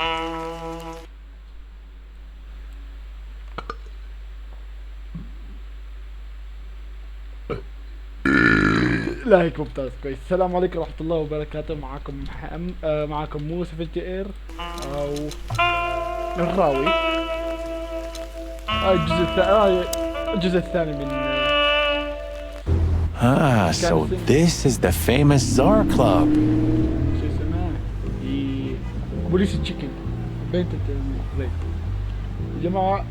لا هيك ممتاز كويس. السلام عليكم ورحمة الله وبركاته. معكم معكم موسى في الجئر او الراوي. الجزء الثاني من so this is the famous Czar Club. شو اسمه؟ بوليس تشيكن. بنت زي يا جماعة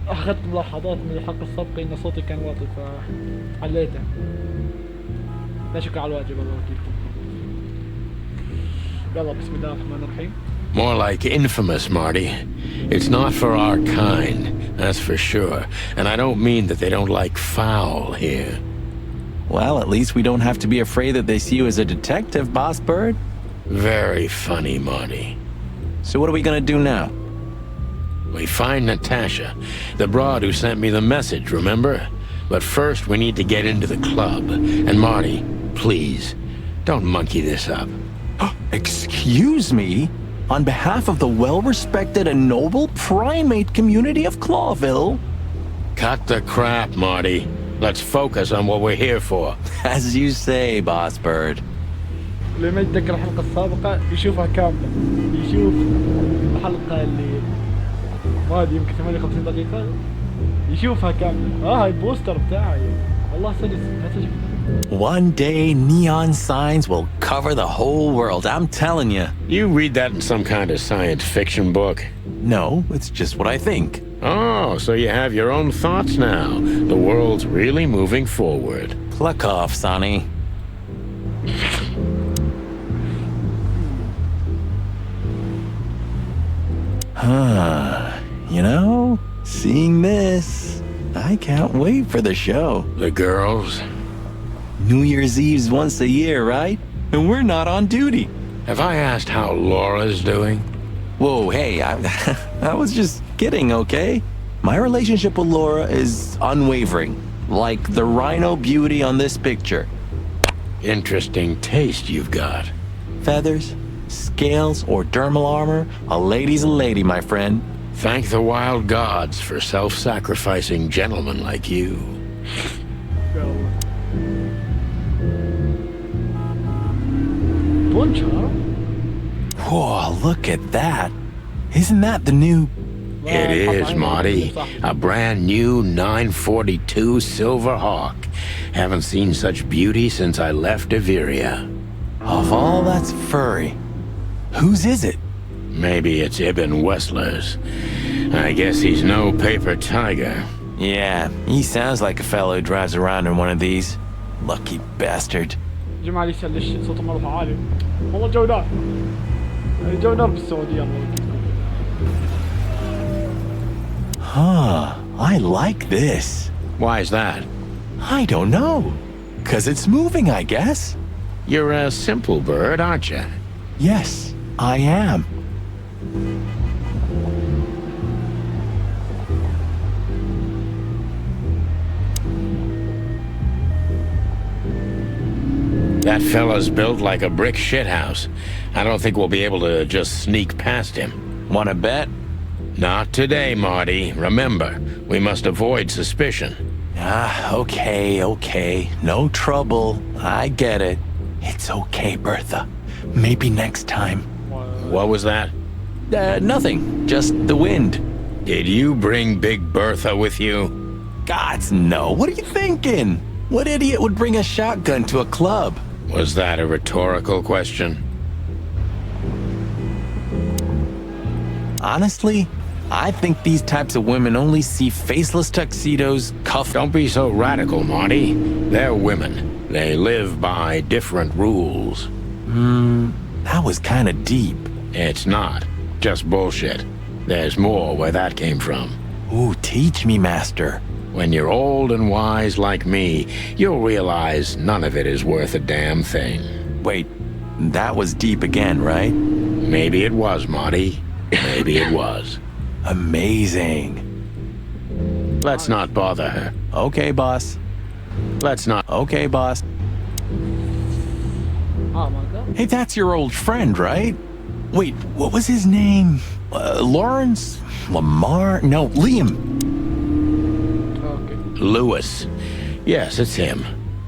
اخذت ملاحظات من الحلقة السابقة ان صوتي كان واطي فعليته. لا شكرا على الواجب الله وكيلكم. يلا بسم الله الرحمن الرحيم. More like infamous, Marty. It's not for our kind, that's for sure. And I don't mean that they don't like foul here. Well, at least we don't have to be afraid that they see you as a detective, Boss Bird. Very funny, Marty. So what are we gonna do now? We find Natasha, the broad who sent me the message, remember? But first we need to get into the club. And Marty, please, don't monkey this up. Excuse me? On behalf of the well-respected and noble primate community of Clawville? Cut the crap, Marty. Let's focus on what we're here for. As you say, Boss Bird. اللي ما يتذكر الحلقة السابقة يشوفها كاملة. يشوف الحلقة اللي ما ادري يمكن 58 دقيقة يشوفها كاملة. هاي البوستر بتاعي والله سلس. One day neon signs will cover the whole world, I'm telling you. You read that in some kind of science fiction book? No, it's just what I think. Oh, so you have your own thoughts now. The world's really moving forward. Pluck off, Sonny. You know, seeing this, I can't wait for the show. The girls? New Year's Eve's once a year, right? And we're not on duty. Have I asked how Laura's doing? Whoa, hey, I was just kidding, okay? My relationship with Laura is unwavering, like the rhino beauty on this picture. Interesting taste you've got. Feathers, scales, or dermal armor, a lady's a lady, my friend. Thank the wild gods for self-sacrificing gentlemen like you. Whoa, look at that. Isn't that the new... It is, Marty. A brand new 942 Silver Hawk. Haven't seen such beauty since I left Averia. Of all that's furry, whose is it? Maybe it's Ibn Wessler's. I guess he's no paper tiger. Yeah, he sounds like a fellow who drives around in one of these. Lucky bastard. جماعة ليش ليش صوته مرة عالي؟ والله الجو نار. الجو نار بالسعودية الله يكرمكم. I like this. Why is that? I don't know. 'Cause it's moving, I guess. You're a simple bird, aren't you? Yes, I am. That fella's built like a brick shithouse. I don't think we'll be able to just sneak past him. Wanna bet? Not today, Marty. Remember, we must avoid suspicion. Okay. No trouble. I get it. It's okay, Bertha. Maybe next time. What was that? Nothing. Just the wind. Did you bring Big Bertha with you? Gods, no. What are you thinking? What idiot would bring a shotgun to a club? Was that a rhetorical question? Honestly, I think these types of women only see faceless tuxedos, cuffed... Don't be so radical, Marty. They're women. They live by different rules. That was kinda deep. It's not. Just bullshit. There's more where that came from. Ooh, teach me, master. When you're old and wise like me, you'll realize none of it is worth a damn thing. Wait, that was deep again, right? Maybe it was, Marty. Maybe it was. Amazing. Let's not bother her. Okay, boss. Let's not. Okay, boss. Oh my god. Hey, that's your old friend, right? Wait, what was his name? Lawrence? Lamar? No, Liam. اوكي. Lewis. Yes, it's him.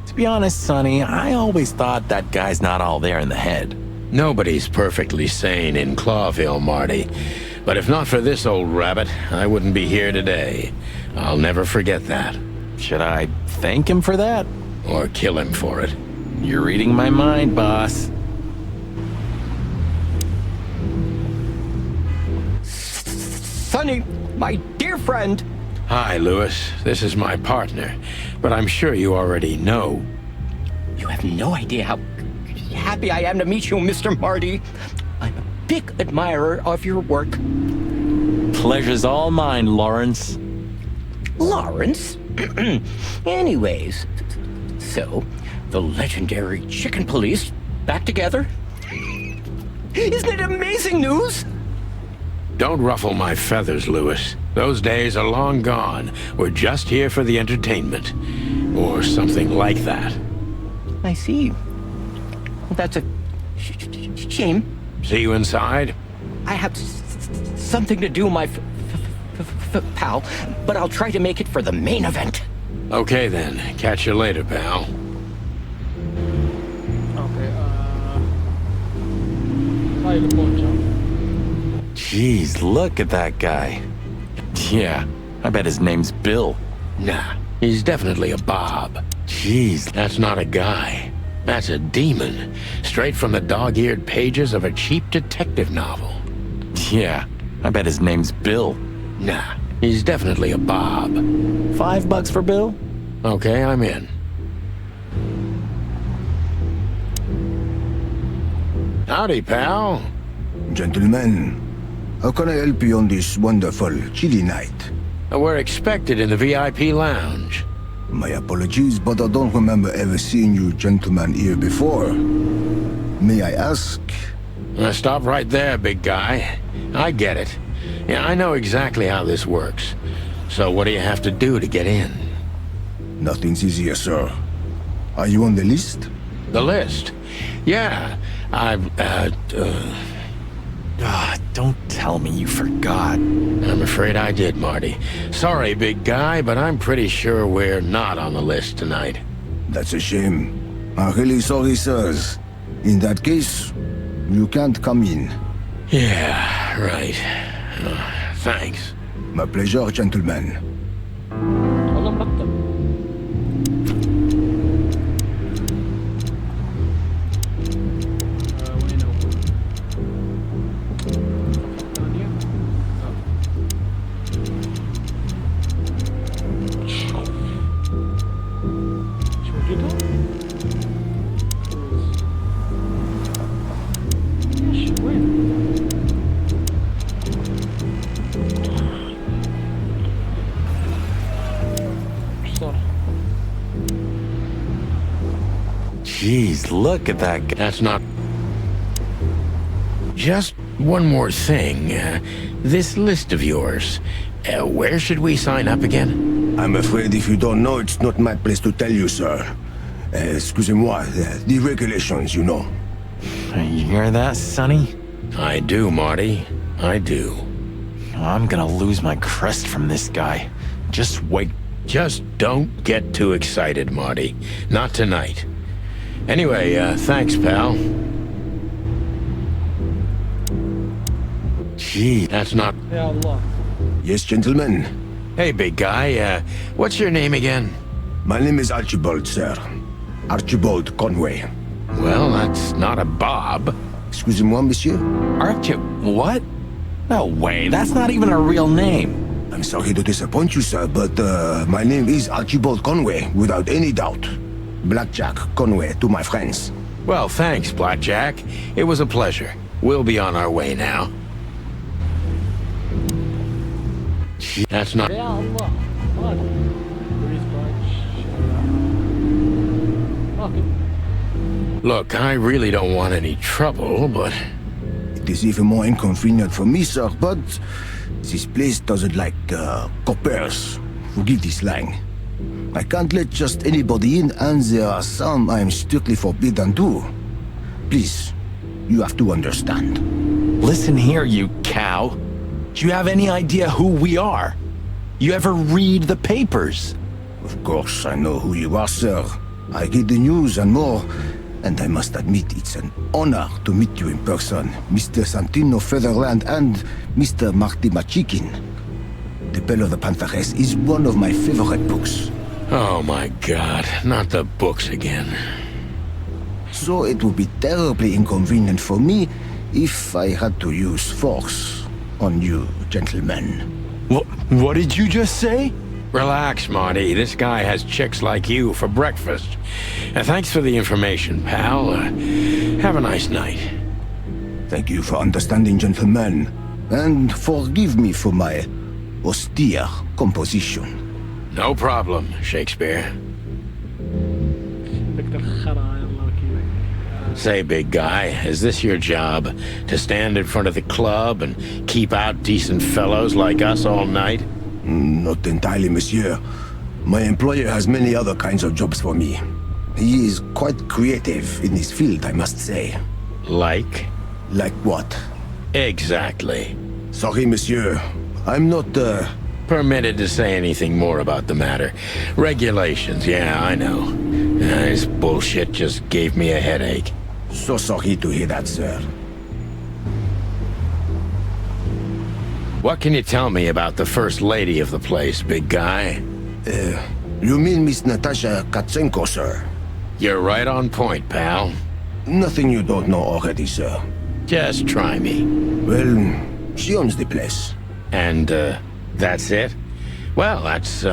To be honest, Sonny, I always thought that guy's not all there in the head. Nobody's perfectly sane in Clawville, Marty. But if not for this old rabbit, I wouldn't be here today. I'll never forget that. Should I thank him for that? Or kill him for it. You're reading my mind, boss. Sonny, my dear friend. Hi, Lewis. This is my partner. But I'm sure you already know. You have no idea how happy I am to meet you, Mr. Marty. I'm a big admirer of your work. Pleasure's all mine, Lawrence. Lawrence? Anyways, so, the legendary Chicken Police back together? Isn't it amazing news? Don't ruffle my feathers, Lewis. Those days are long gone. We're just here for the entertainment. Or something like that. I see. Well, that's a shame. See you inside? I have something to do, my pal, but I'll try to make it for the main event. Okay then. Catch you later, pal. اوكي. هاي البونجا. Jeez, look at that guy. Yeah, I bet his name's Bill. Nah, he's definitely a Bob. Jeez, That's not a guy. That's a demon. Straight from the dog-eared pages of a cheap detective novel. yeah, I bet his name's Bill. Nah, he's definitely a Bob. $5 for Bill? Okay, I'm in. Howdy, pal. Gentlemen, how can I help you on this wonderful chilly night? We're expected in the VIP lounge. My apologies, but I don't remember ever seeing you gentlemen here before. May I ask? Stop right there, big guy. I get it. Yeah, I know exactly how this works. So what do you have to do to get in? Nothing's easier, sir. Are you on the list? The list? Yeah, I've, Don't tell me you forgot. I'm afraid I did, Marty. Sorry, big guy, but I'm pretty sure we're not on the list tonight. That's a shame. I'm really sorry, sirs. In that case, you can't come in. Yeah, right. Thanks. My pleasure, gentlemen. والله مرتب. وين هو؟ الثانية؟ مش موجودة؟ ايش وين؟ ايش صار؟ Jeez, look at that guy. That's not... Just one more thing. This list of yours. Where should we sign up again? I'm afraid if you don't know, it's not my place to tell you, sir. Excusez-moi, the regulations, you know. You hear that, Sonny? I do, Marty. I do. I'm gonna lose my crest from this guy. Just wait. Just don't get too excited, Marty. Not tonight. Anyway, thanks, pal. Gee, That's not... يا الله. Yes, gentlemen. Hey, big guy, what's your name again? My name is Archibald, sir. Archibald Conway. Well, that's not a Bob. Excusez-moi, monsieur. Archie, what? No way, that's not even a real name. I'm sorry to disappoint you, sir, but my name is Archibald Conway, without any doubt. Blackjack Conway to my friends. Well, thanks, Blackjack. It was a pleasure. We'll be on our way now. That's not... يا الله. هذا. بوليس باج. اوكي. Look, I really don't want any trouble, but... It is even more inconvenient for me, sir, but this place doesn't like coppers. Forgive this slang. I can't let just anybody in, and there are some I'm strictly forbidden to. Please, you have to understand. Listen here, you cow. Do you have any idea who we are? You ever read the papers? Of course, I know who you are, sir. I get the news and more. And I must admit, it's an honor to meet you in person, Mr. Santino Featherland and Mr. Marty Chicken. The Bell of the Pantheress is one of my favorite books. Oh my God, not the books again. So it would be terribly inconvenient for me if I had to use force on you, gentlemen. What did you just say? Relax, Marty. This guy has chicks like you for breakfast. Thanks for the information, pal. Have a nice night. Thank you for understanding, gentlemen. And forgive me for my austere composition. No problem, Shakespeare. بدك تخرع يلا وكيلك. Say, big guy, is this your job? To stand in front of the club and keep out decent fellows like us all night? Not entirely, monsieur. My employer has many other kinds of jobs for me. He is quite creative in his field, I must say. Like? Like what? Exactly. Sorry, monsieur. I'm not, Permitted to say anything more about the matter. Regulations, yeah, I know. This bullshit just gave me a headache. so sorry to hear that, sir. What can you tell me about the first lady of the place, big guy? You mean Miss Natasha Katsenko, sir? You're right on point, pal. Nothing you don't know already, sir. Just try me. Well, she owns the place. And, that's it? Well, that's,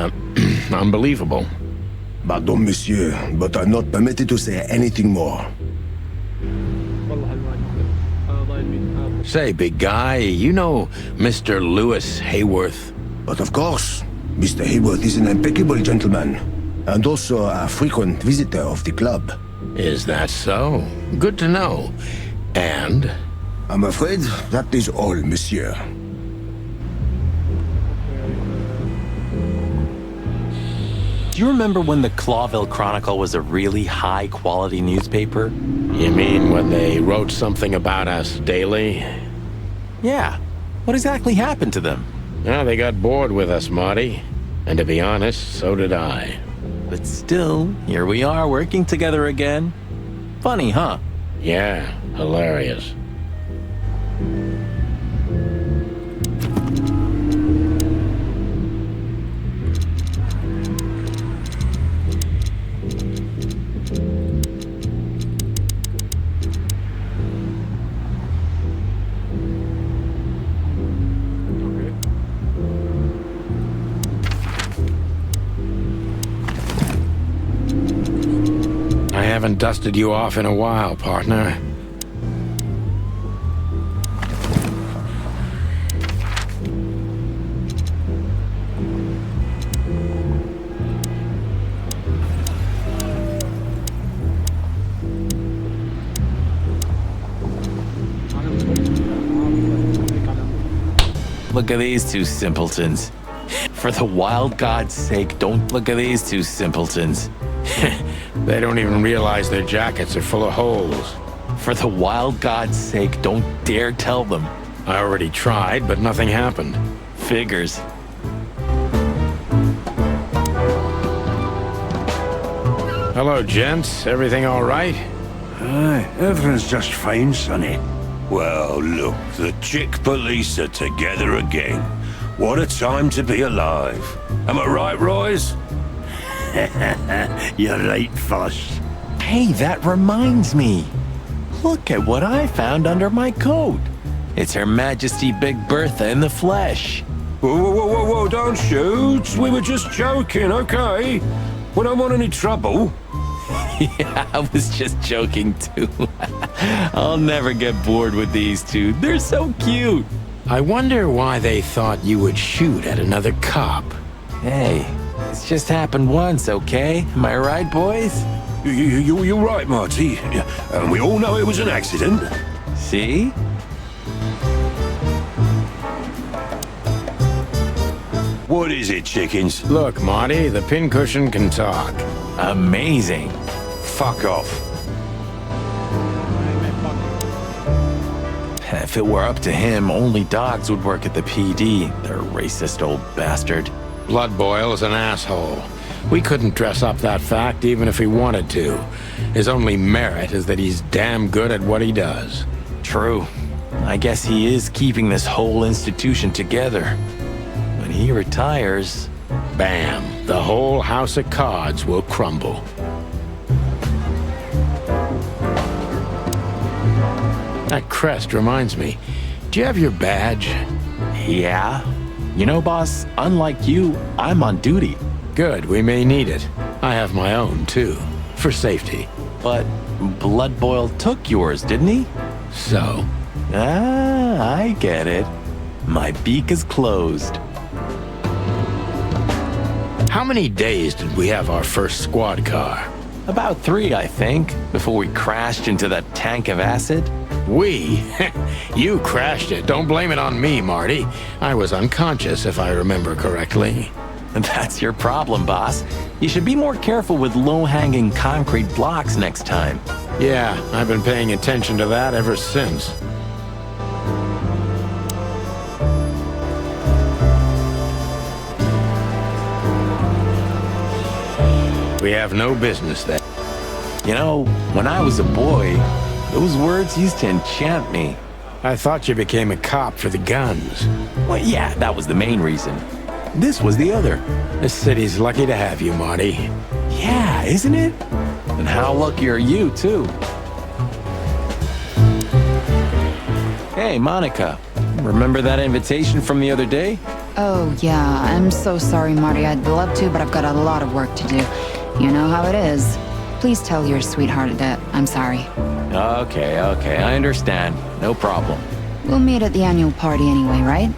unbelievable. Pardon, monsieur, but I'm not permitted to say anything more. والله الواجب. ضايل مين؟ Say, big guy, you know Mr. Lewis Hayworth? But of course, Mr. Hayworth is an impeccable gentleman, and also a frequent visitor of the club. Is that so? Good to know. And? I'm afraid that is all, monsieur. Do you remember when the Clawville Chronicle was a really high-quality newspaper? You mean when they wrote something about us daily? Yeah. What exactly happened to them? Well, they got bored with us, Marty. And to be honest, so did I. But still, here we are working together again. Funny, huh? Yeah, hilarious. I haven't dusted you off in a while, partner. Look at these two simpletons. For the wild God's sake, don't look at these two simpletons. They don't even realize their jackets are full of holes. For the wild God's sake, don't dare tell them. I already tried, but nothing happened. Figures. Hello, gents. Everything all right? Aye, everything's just fine, Sonny. Well, look, the Chick Police are together again. What a time to be alive. Am I right, Royce? You're right, Foss. Hey, that reminds me. Look at what I found under my coat. It's Her Majesty Big Bertha in the flesh. Whoa, whoa, whoa, whoa, whoa, don't shoot. We were just joking, okay? We don't want any trouble. Yeah, I was just joking too. I'll never get bored with these two. They're so cute. I wonder why they thought you would shoot at another cop. Hey, it's just happened once, okay? Am I right, boys? You're right, Marty. And we all know it was an accident. See? What is it, chickens? Look, Marty, the pincushion can talk. Amazing. Fuck off. If it were up to him, only dogs would work at the PD, the racist old bastard. Blood Boil's an asshole. We couldn't dress up that fact even if we wanted to. His only merit is that he's damn good at what he does. True. I guess he is keeping this whole institution together. When he retires... Bam! The whole house of cards will crumble. That crest reminds me. Do you have your badge? Yeah? You know, boss, unlike you, I'm on duty. Good, we may need it. I have my own, too. For safety. But Blood Boil took yours, didn't he? So? Ah, I get it. My beak is closed. How many days did we have our first squad car? About 3, I think, before we crashed into that tank of acid. We? You crashed it. Don't blame it on me, Marty. I was unconscious, if I remember correctly. That's your problem, boss. You should be more careful with low-hanging concrete blocks next time. Yeah, I've been paying attention to that ever since. We have no business there. You know, when I was a boy, those words used to enchant me. I thought you became a cop for the guns. Well, yeah, that was the main reason. This was the other. This city's lucky to have you, Marty. Yeah, isn't it? And how lucky are you, too? Hey, Monica. Remember that invitation from the other day? Oh, yeah. I'm so sorry, Marty. I'd love to, but I've got a lot of work to do. You know how it is. Please tell your sweetheart that I'm sorry. Okay, I understand. No problem. We'll meet at the annual party anyway, right?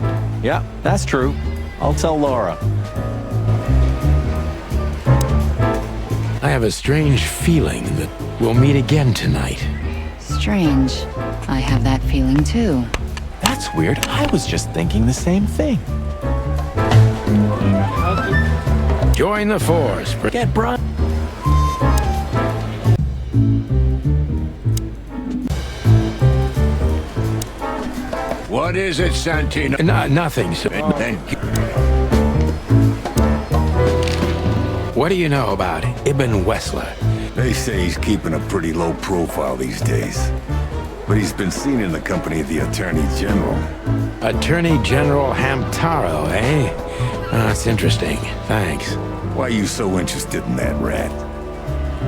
Yeah, that's true. I'll tell Laura. I have a strange feeling that we'll meet again tonight. Strange. I have that feeling too. That's weird. I was just thinking the same thing. Join the force. Get Brian. What is it, Santino? Nothing, sir. What do you know about Ibn Wessler? They say he's keeping a pretty low profile these days. But he's been seen in the company of the Attorney General. Attorney General Hamtaro, eh? That's interesting. Thanks. Why are you so interested in that rat?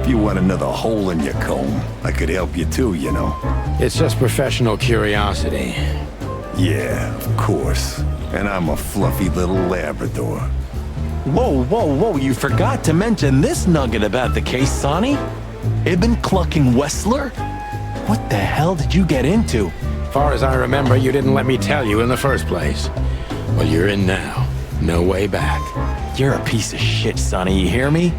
If you want another hole in your comb, I could help you too, you know. It's just professional curiosity. Yeah, of course. And I'm a fluffy little Labrador. Whoa, you forgot to mention this nugget about the case, Sonny. Ibn clucking Wessler? What the hell did you get into? Far as I remember, you didn't let me tell you in the first place. Well, you're in now. No way back. You're a piece of shit, Sonny, you hear me?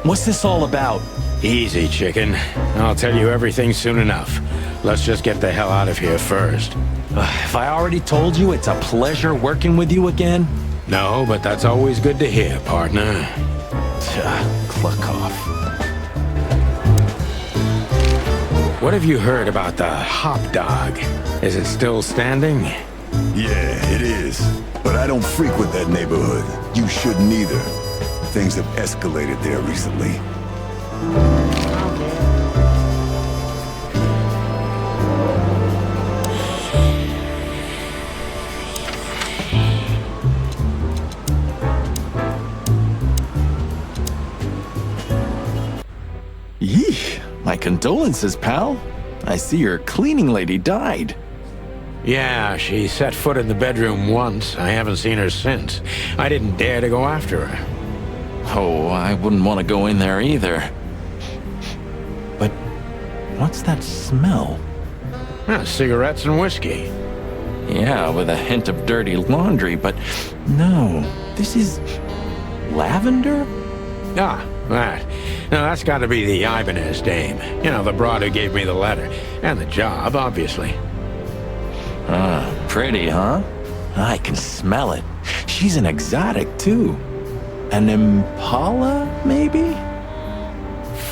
What's this all about? Easy, chicken. I'll tell you everything soon enough. Let's just get the hell out of here first. If I already told you, it's a pleasure working with you again. No, but that's always good to hear, partner. Cluck off. What have you heard about the hop dog? Is it still standing? Yeah, it is. But I don't frequent that neighborhood. You shouldn't either. Things have escalated there recently. Yeesh, my condolences, pal. I see your cleaning lady died. Yeah, she set foot in the bedroom once. I haven't seen her since. I didn't dare to go after her. Oh, I wouldn't want to go in there either. But what's that smell? Cigarettes and whiskey. Yeah, with a hint of dirty laundry, but no, this is lavender? Ah, that. Now, that's got to be the Ibanez dame. You know, the broad who gave me the letter. And the job, obviously. Pretty, huh? I can smell it. She's an exotic, too. An impala, maybe?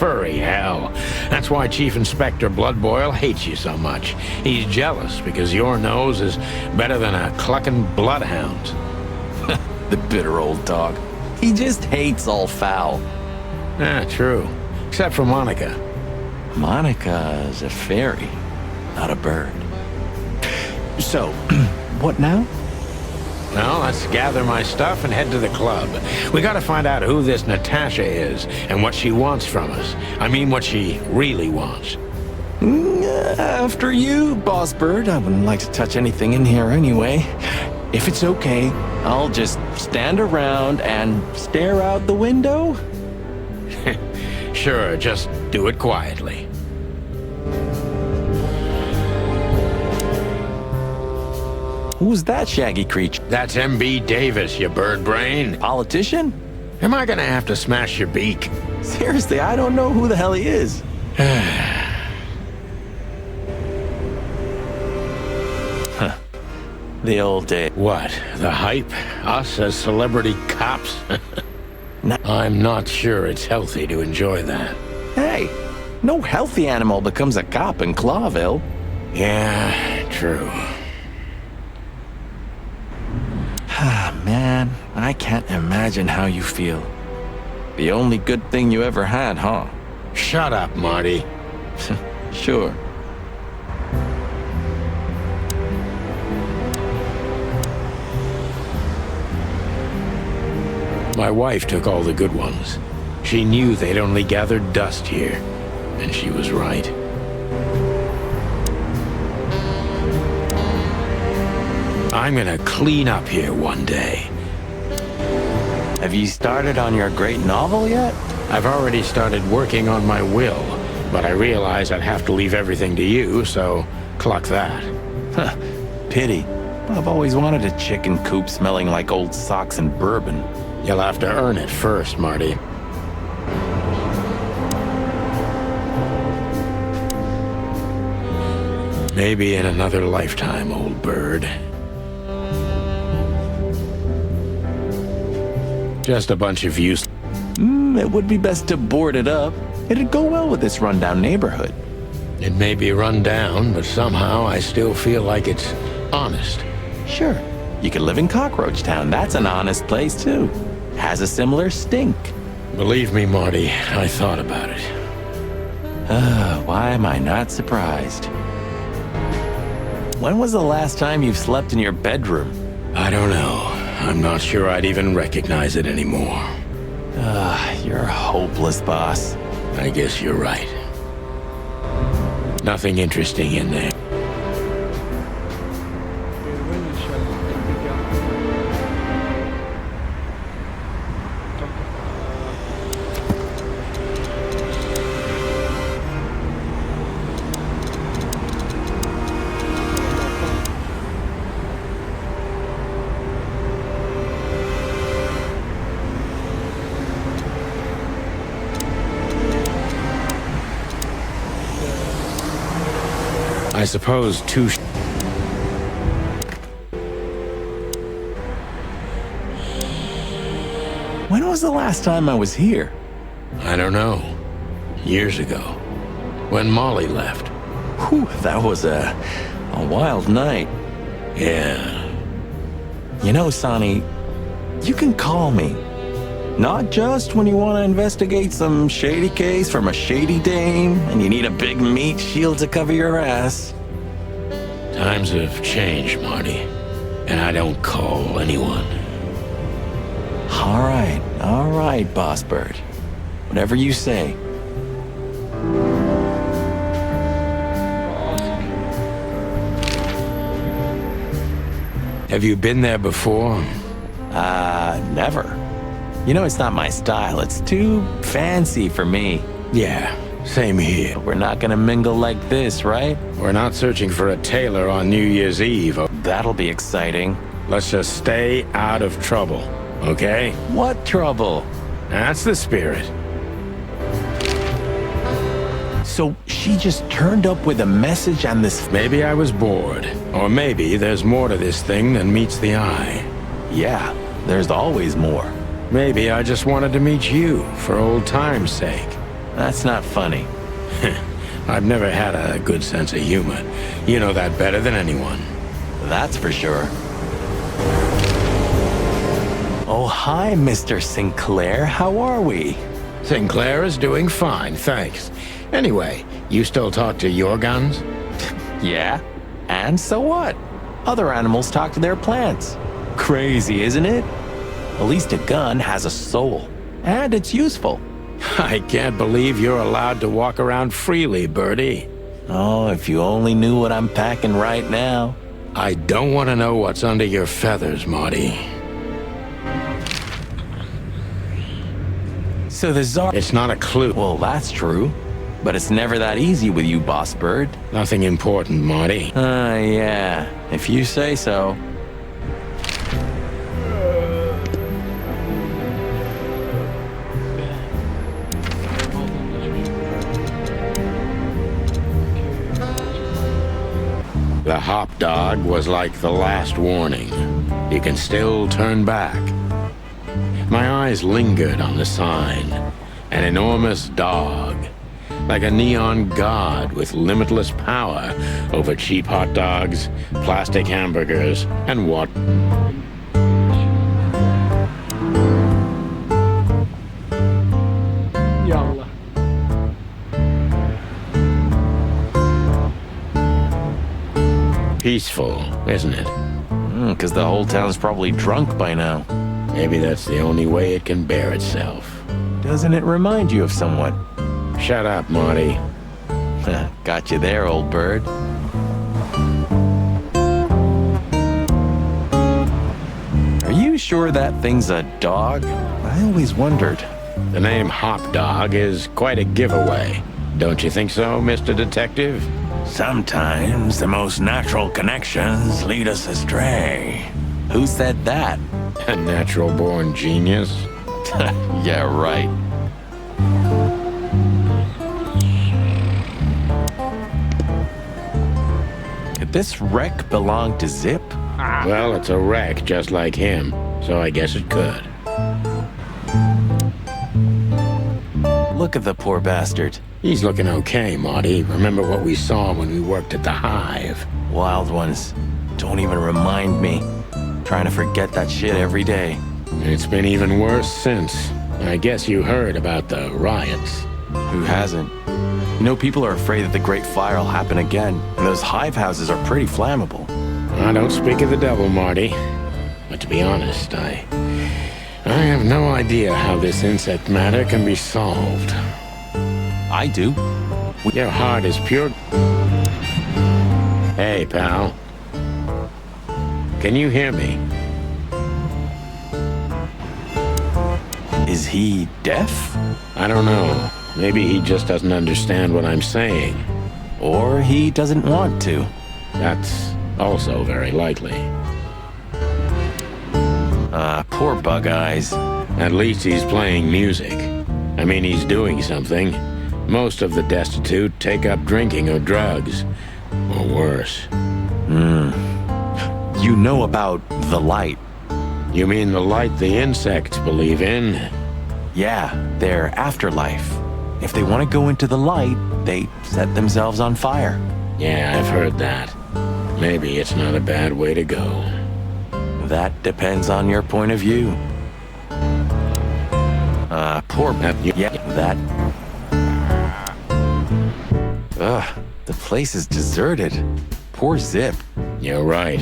furry hell. That's why Chief Inspector Bloodboil hates you so much. He's jealous because your nose is better than a clucking bloodhound. The bitter old dog. He just hates all foul. Ah, true. Except for Monica. Monica is a fairy, not a bird. So, what now? Well, let's gather my stuff and head to the club. We gotta find out who this Natasha is and what she wants from us. I mean, what she really wants. After you, Boss Bird. I wouldn't like to touch anything in here anyway. If it's okay, I'll just stand around and stare out the window. Sure, just do it quietly. Who's that shaggy creature? That's M.B. Davis, you bird brain. Politician? Am I gonna have to smash your beak? Seriously, I don't know who the hell he is. Huh. The old day. What? The hype? Us as celebrity cops? I'm not sure it's healthy to enjoy that. Hey, no healthy animal becomes a cop in Clawville. Yeah, true. Ah, man, I can't imagine how you feel. The only good thing you ever had, huh? Shut up, Marty. Sure. My wife took all the good ones. She knew they'd only gathered dust here, and she was right. I'm gonna clean up here one day. Have you started on your great novel yet? I've already started working on my will, but I realized I'd have to leave everything to you, so cluck that. Huh, pity. I've always wanted a chicken coop smelling like old socks and bourbon. You'll have to earn it first, Marty. Maybe in another lifetime, old bird. Just a bunch of use. It would be best to board it up. It'd go well with this rundown neighborhood. It may be run down, but somehow I still feel like it's honest. Sure. You could live in Cockroach Town. That's an honest place, too. Has a similar stink. Believe me, Marty, I thought about it. Why am I not surprised? When was the last time you've slept in your bedroom? I don't know. I'm not sure I'd even recognize it anymore. You're hopeless, boss. I guess you're right. Nothing interesting in there. I suppose two. When was the last time I was here? I don't know. Years ago. When Molly left. Whew, that was a wild night. Yeah. You know, Sonny, you can call me. Not just when you want to investigate some shady case from a shady dame and you need a big meat shield to cover your ass. Times have changed, Marty. And I don't call anyone. All right, Boss Bird. Whatever you say. Have you been there before? Never. You know, it's not my style. It's too fancy for me. Yeah, same here. We're not gonna mingle like this, right? We're not searching for a tailor on New Year's Eve. That'll be exciting. Let's just stay out of trouble, okay? What trouble? That's the spirit. So she just turned up with a message and this... Maybe I was bored. Or maybe there's more to this thing than meets the eye. Yeah, there's always more. Maybe I just wanted to meet you for old time's sake. That's not funny. I've never had a good sense of humor. You know that better than anyone. That's for sure. Oh, hi, Mr. Sinclair. How are we? Sinclair is doing fine, thanks. Anyway, you still talk to your guns? Yeah. And so what? Other animals talk to their plants. Crazy, isn't it? At least a gun has a soul. And it's useful. I can't believe you're allowed to walk around freely, Birdie. Oh, if you only knew what I'm packing right now. I don't want to know what's under your feathers, Marty. So the Czar... It's not a clue. Well, that's true. But it's never that easy with you, Boss Bird. Nothing important, Marty. Yeah. If you say so. The hop dog was like the last warning. You can still turn back. My eyes lingered on the sign. An enormous dog. Like a neon god with limitless power over cheap hot dogs, plastic hamburgers, and what? يلا. Peaceful, isn't it? Because the whole town's probably drunk by now. Maybe that's the only way it can bear itself. Doesn't it remind you of someone? Shut up, Marty. Got you there, old bird. Are you sure that thing's a dog? I always wondered. The name Hop Dog is quite a giveaway. Don't you think so, Mr. Detective? Sometimes the most natural connections lead us astray. Who said that? A natural-born genius? Yeah, right. Could this wreck belong to Zip? Well, it's a wreck just like him, so I guess it could. Look at the poor bastard. He's looking okay, Marty. Remember what we saw when we worked at the Hive? Wild ones. Don't even remind me. Trying to forget that shit every day. It's been even worse since. I guess you heard about the riots. Who hasn't? You know, people are afraid that the Great Fire will happen again, and those hive houses are pretty flammable. I don't speak of the devil, Marty. But to be honest, I have no idea how this insect matter can be solved. I do. Your heart is pure. Hey, pal. Can you hear me? Is he deaf? I don't know. Maybe he just doesn't understand what I'm saying. Or he doesn't want to. That's also very likely. Poor Bug Eyes. At least he's playing music. I mean, he's doing something. Most of the destitute take up drinking or drugs. Or worse. You know about the light. You mean the light the insects believe in? Yeah, their afterlife. If they want to go into the light, they set themselves on fire. Yeah, I've heard that. Maybe it's not a bad way to go. That depends on your point of view. Poor... Yeah, that... Ugh, the place is deserted. Poor Zip. You're right.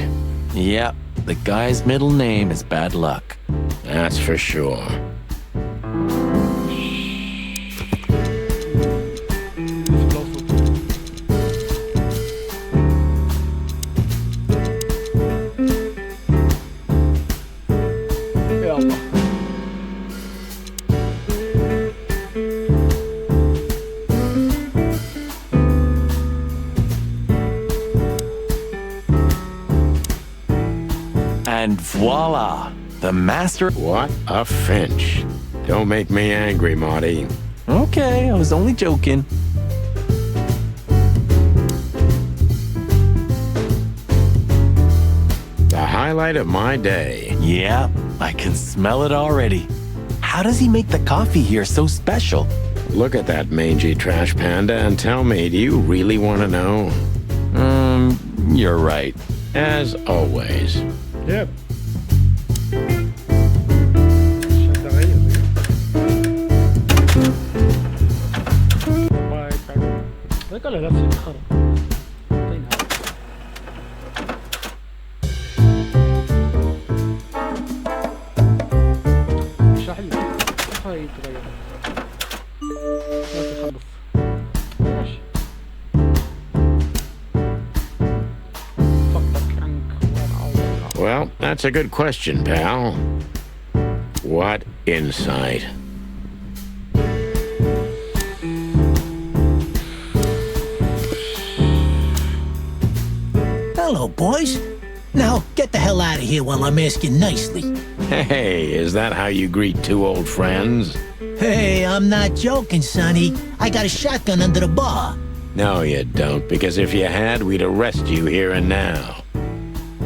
Yep, the guy's middle name is Bad Luck. That's for sure. يلا. And voila, the master... What a finch. Don't make me angry, Marty. Okay, I was only joking. The highlight of my day. Yeah, I can smell it already. How does he make the coffee here so special? look at that mangy trash panda and tell me, do you really want to know? You're right. As always. Yep. هذاك ولا لا تسخر عطينها مش حلو هاي تغير ما تخلص ماشي فقدك عنك Well, that's a good question, pal. What insight? Hello, boys. Now, get the hell out of here while I'm asking nicely. Hey, is that how you greet two old friends? Hey, I'm not joking, Sonny. I got a shotgun under the bar. No, you don't, because if you had, we'd arrest you here and now.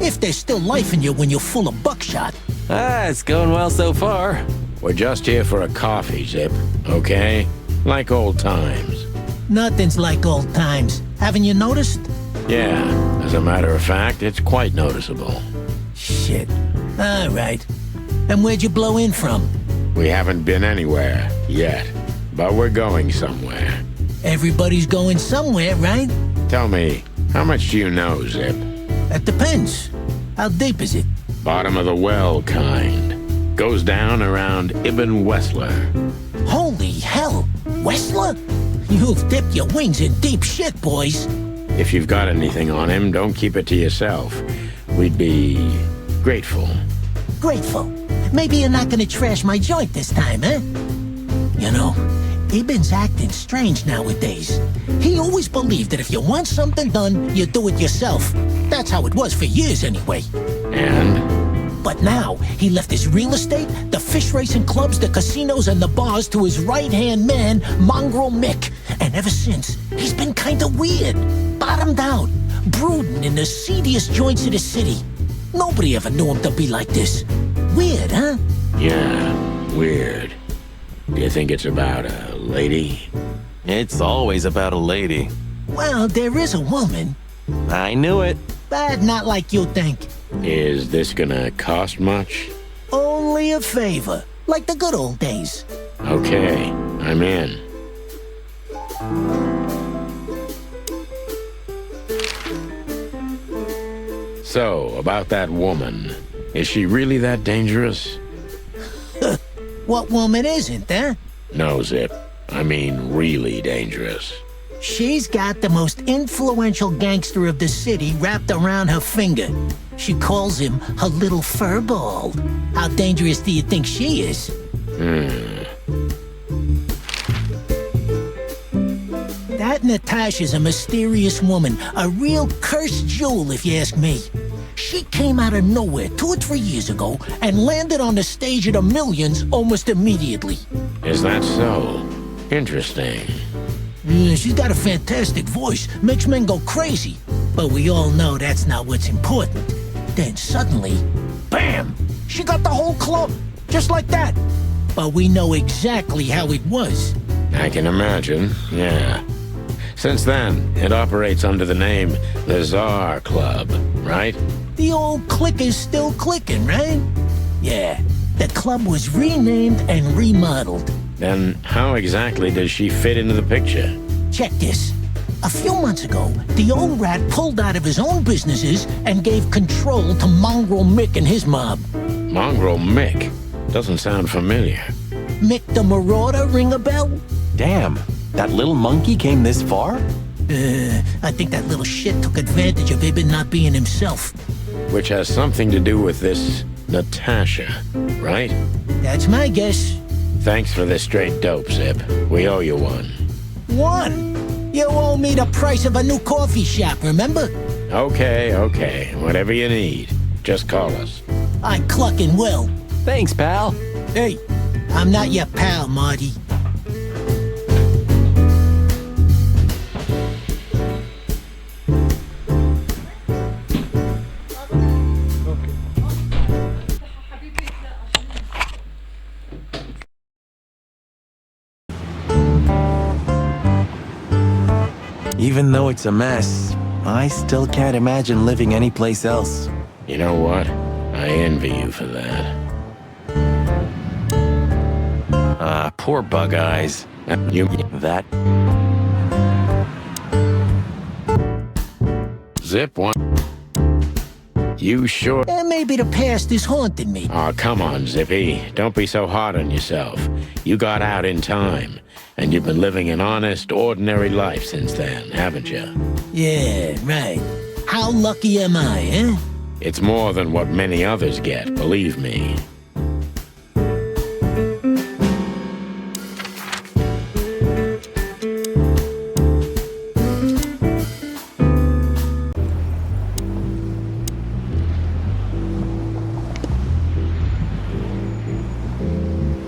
If there's still life in you when you're full of buckshot. It's going well so far. We're just here for a coffee, Zip, okay? Like old times. Nothing's like old times. Haven't you noticed? Yeah, as a matter of fact, it's quite noticeable. Shit. All right. And where'd you blow in from? We haven't been anywhere yet, but we're going somewhere. Everybody's going somewhere, right? Tell me, how much do you know, Zip? That depends. How deep is it? Bottom of the well kind. Goes down around Ibn Wessler. Holy hell! Wessler? You've dipped your wings in deep shit, boys. If you've got anything on him, don't keep it to yourself. We'd be grateful. Grateful. Maybe you're not gonna trash my joint this time, eh? You know, Ibn's acting strange nowadays. He always believed that if you want something done, you do it yourself. That's how it was for years anyway. And? But now, he left his real estate, the fish racing clubs, the casinos, and the bars to his right-hand man, Mongrel Mick. And ever since, he's been kinda weird. Bottomed out, brooding in the seediest joints of the city. Nobody ever knew him to be like this. Weird, huh? Yeah, weird. Do you think it's about a lady? It's always about a lady. Well, there is a woman, I knew it. but not like you think. Is this gonna cost much? Only a favor, like the good old days. Okay, I'm in. So, about that woman. Is she really that dangerous? What woman isn't, huh? No, Zip. I mean really dangerous. She's got the most influential gangster of the city wrapped around her finger. She calls him her little furball. How dangerous do you think she is? That Natasha's a mysterious woman, a real cursed jewel if you ask me. She came out of nowhere 2 or 3 years ago and landed on the stage of the millions almost immediately. Is that so? Interesting. She's got a fantastic voice, makes men go crazy. But we all know that's not what's important. Then suddenly, bam! She got the whole club, just like that. But we know exactly how it was. I can imagine, yeah. Since then, it operates under the name the Czar Club, right? The old clicker's still clicking, right? Yeah, the club was renamed and remodeled. Then how exactly does she fit into the picture? Check this. A few months ago, the old rat pulled out of his own businesses and gave control to Mongrel Mick and his mob. Mongrel Mick? Doesn't sound familiar. Mick the Marauder, ring a bell? Damn, that little monkey came this far? I think that little shit took advantage of Ibn not being himself. Which has something to do with this Natasha, right? That's my guess. Thanks for this straight dope, Zip. We owe you one. One? You owe me the price of a new coffee shop, remember? Okay. Whatever you need. Just call us. I clucking will. Thanks, pal. Hey, I'm not your pal, Marty. Even though it's a mess, I still can't imagine living anyplace else. You know what? I envy you for that. Poor Bug Eyes. That... Zip one. You sure? Maybe the past is haunting me. Oh, come on, Zippy. Don't be so hard on yourself. You got out in time, and you've been living an honest, ordinary life since then, haven't you? Yeah, right. How lucky am I, eh? It's more than what many others get, believe me.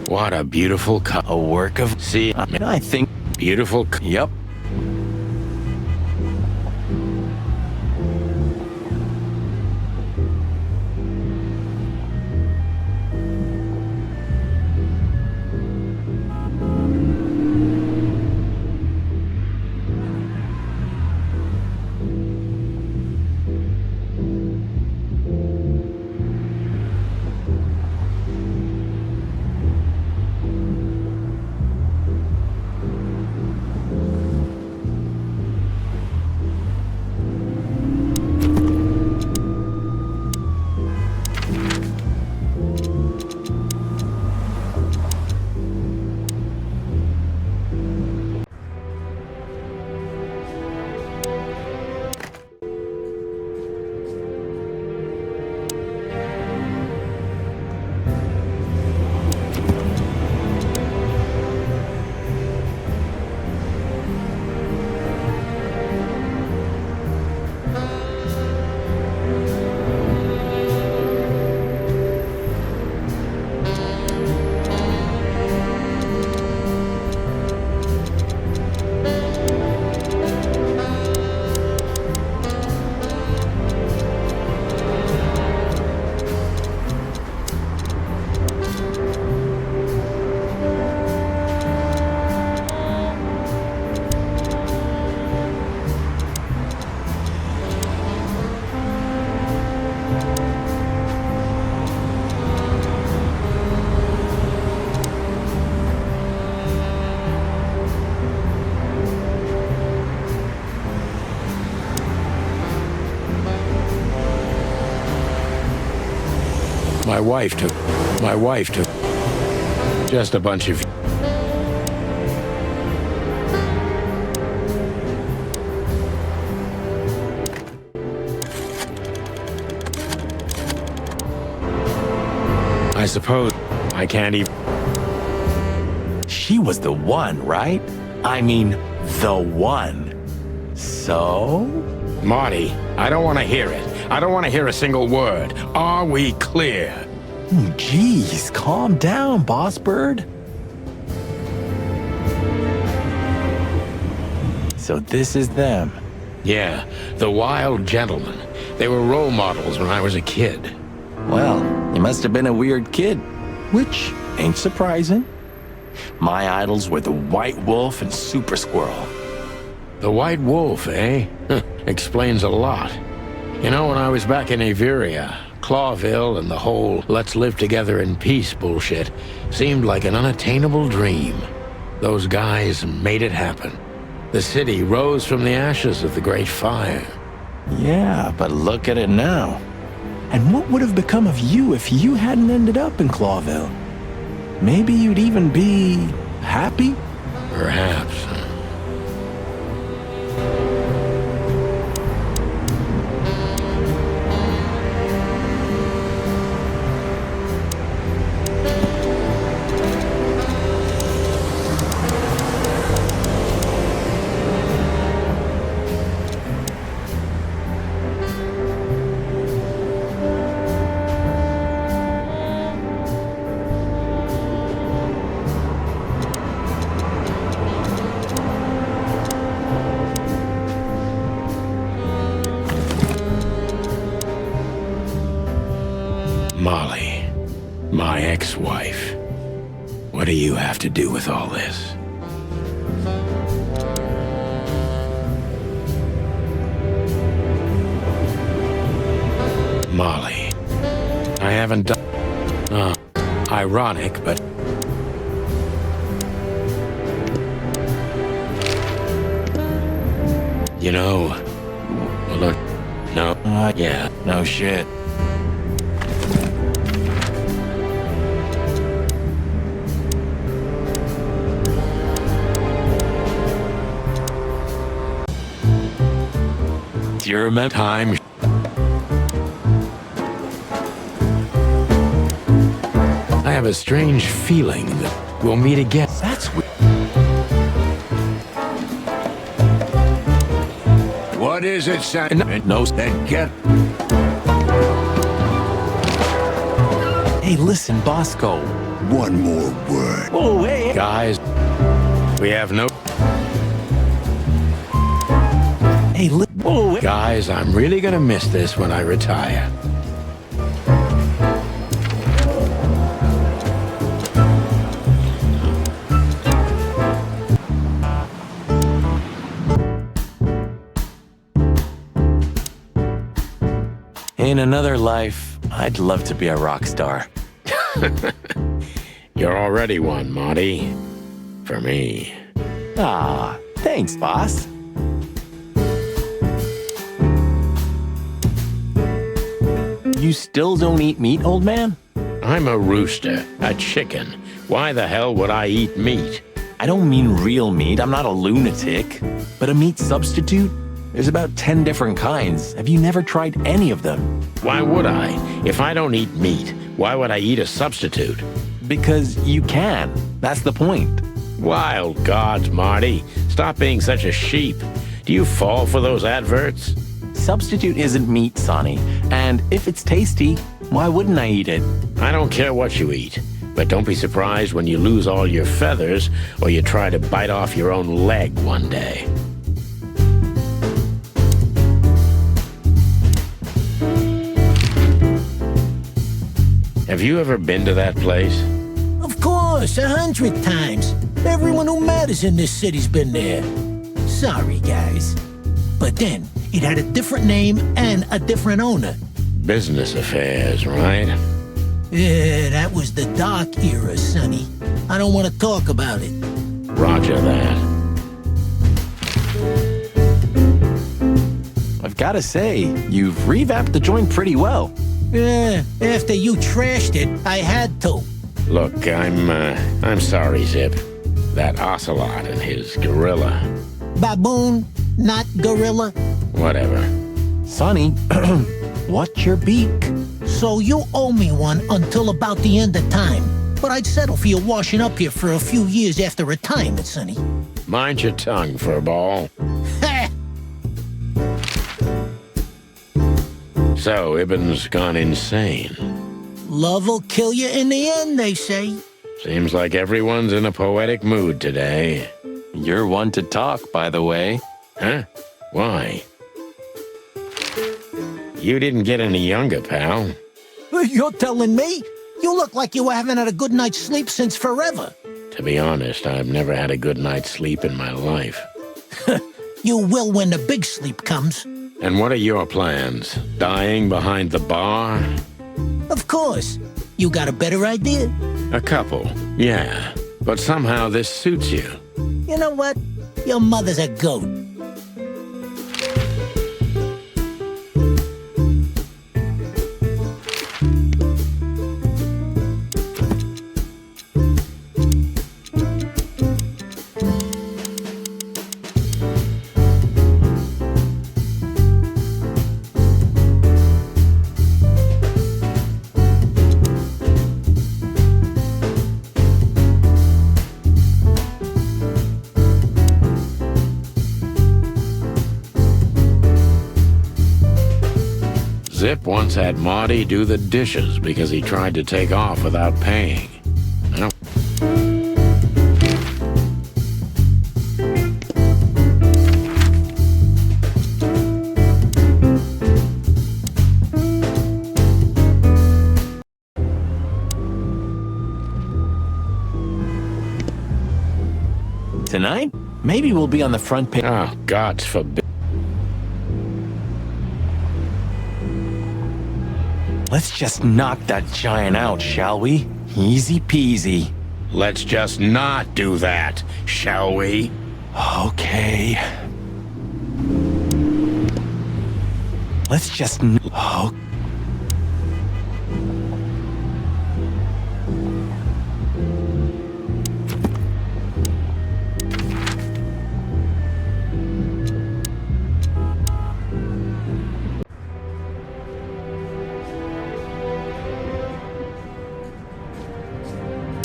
What a beautiful cup. A work of... See, I think... beautiful. Yep. My wife took just a bunch of... I suppose I can't even... She was the one, right? I mean, the one. So? Marty, I don't want to hear it. I don't want to hear a single word. Are we clear? Jeez, calm down, Boss Bird. So this is them. Yeah, the wild gentlemen. They were role models when I was a kid. Well, you must have been a weird kid, which ain't surprising. My idols were the White Wolf and Super Squirrel. The White Wolf, eh? Explains a lot. You know, when I was back in Averia, Clawville and the whole let's live together in peace bullshit seemed like an unattainable dream. Those guys made it happen. The city rose from the ashes of the Great Fire. Yeah, but look at it now. And what would have become of you if you hadn't ended up in Clawville? Maybe you'd even be happy? Perhaps. Molly, my ex-wife. What do you have to do with all this? Molly. I haven't done... ironic, but... You know... Look... No... yeah, no shit. Do you remember time? I have a strange feeling that we'll meet again. That's weird. What is it, son? No, Then get... Hey, listen, Bosco. One more word. Oh, hey. guys, we have no... Hey, whoa, hey. Guys, I'm really gonna miss this when I retire. In another life, I'd love to be a rock star. You're already one, Marty. For me. Ah, thanks, boss. You still don't eat meat, old man? I'm a rooster, a chicken. Why the hell would I eat meat? I don't mean real meat. I'm not a lunatic. But a meat substitute? There's about 10 different kinds. Have you never tried any of them? Why would I? If I don't eat meat, why would I eat a substitute? Because you can. That's the point. Wild gods, Marty. Stop being such a sheep. Do you fall for those adverts? Substitute isn't meat, Sonny. And if it's tasty, why wouldn't I eat it? I don't care what you eat. But don't be surprised when you lose all your feathers or you try to bite off your own leg one day. Have you ever been to that place? Of course, 100 times. Everyone who matters in this city's been there. Sorry, guys. But then, it had a different name and a different owner. Business affairs, right? Yeah, that was the dark era, Sonny. I don't want to talk about it. Roger that. I've got to say, you've revamped the joint pretty well. Yeah, after you trashed it, I had to. Look, I'm sorry, Zip. That ocelot and his gorilla. Baboon, not gorilla. Whatever. Sonny, what's your beak? So you owe me one until about the end of time. But I'd settle for you washing up here for a few years after retirement, Sonny. Mind your tongue, furball. Ha! So, Ibben's gone insane. Love will kill you in the end, they say. Seems like everyone's in a poetic mood today. You're one to talk, by the way. Huh? Why? You didn't get any younger, pal. You're telling me? You look like you haven't had a good night's sleep since forever. To be honest, I've never had a good night's sleep in my life. You will when the big sleep comes. And what are your plans? Dying behind the bar? Of course. You got a better idea? A couple, yeah. But somehow this suits you. You know what? Your mother's a goat. Zip once had Marty do the dishes because he tried to take off without paying. Well, Tonight? Maybe we'll be on the front page. oh, God forbid. Let's just knock that giant out, shall we? Easy peasy. Let's just not do that, shall we? Okay. Let's just... Oh.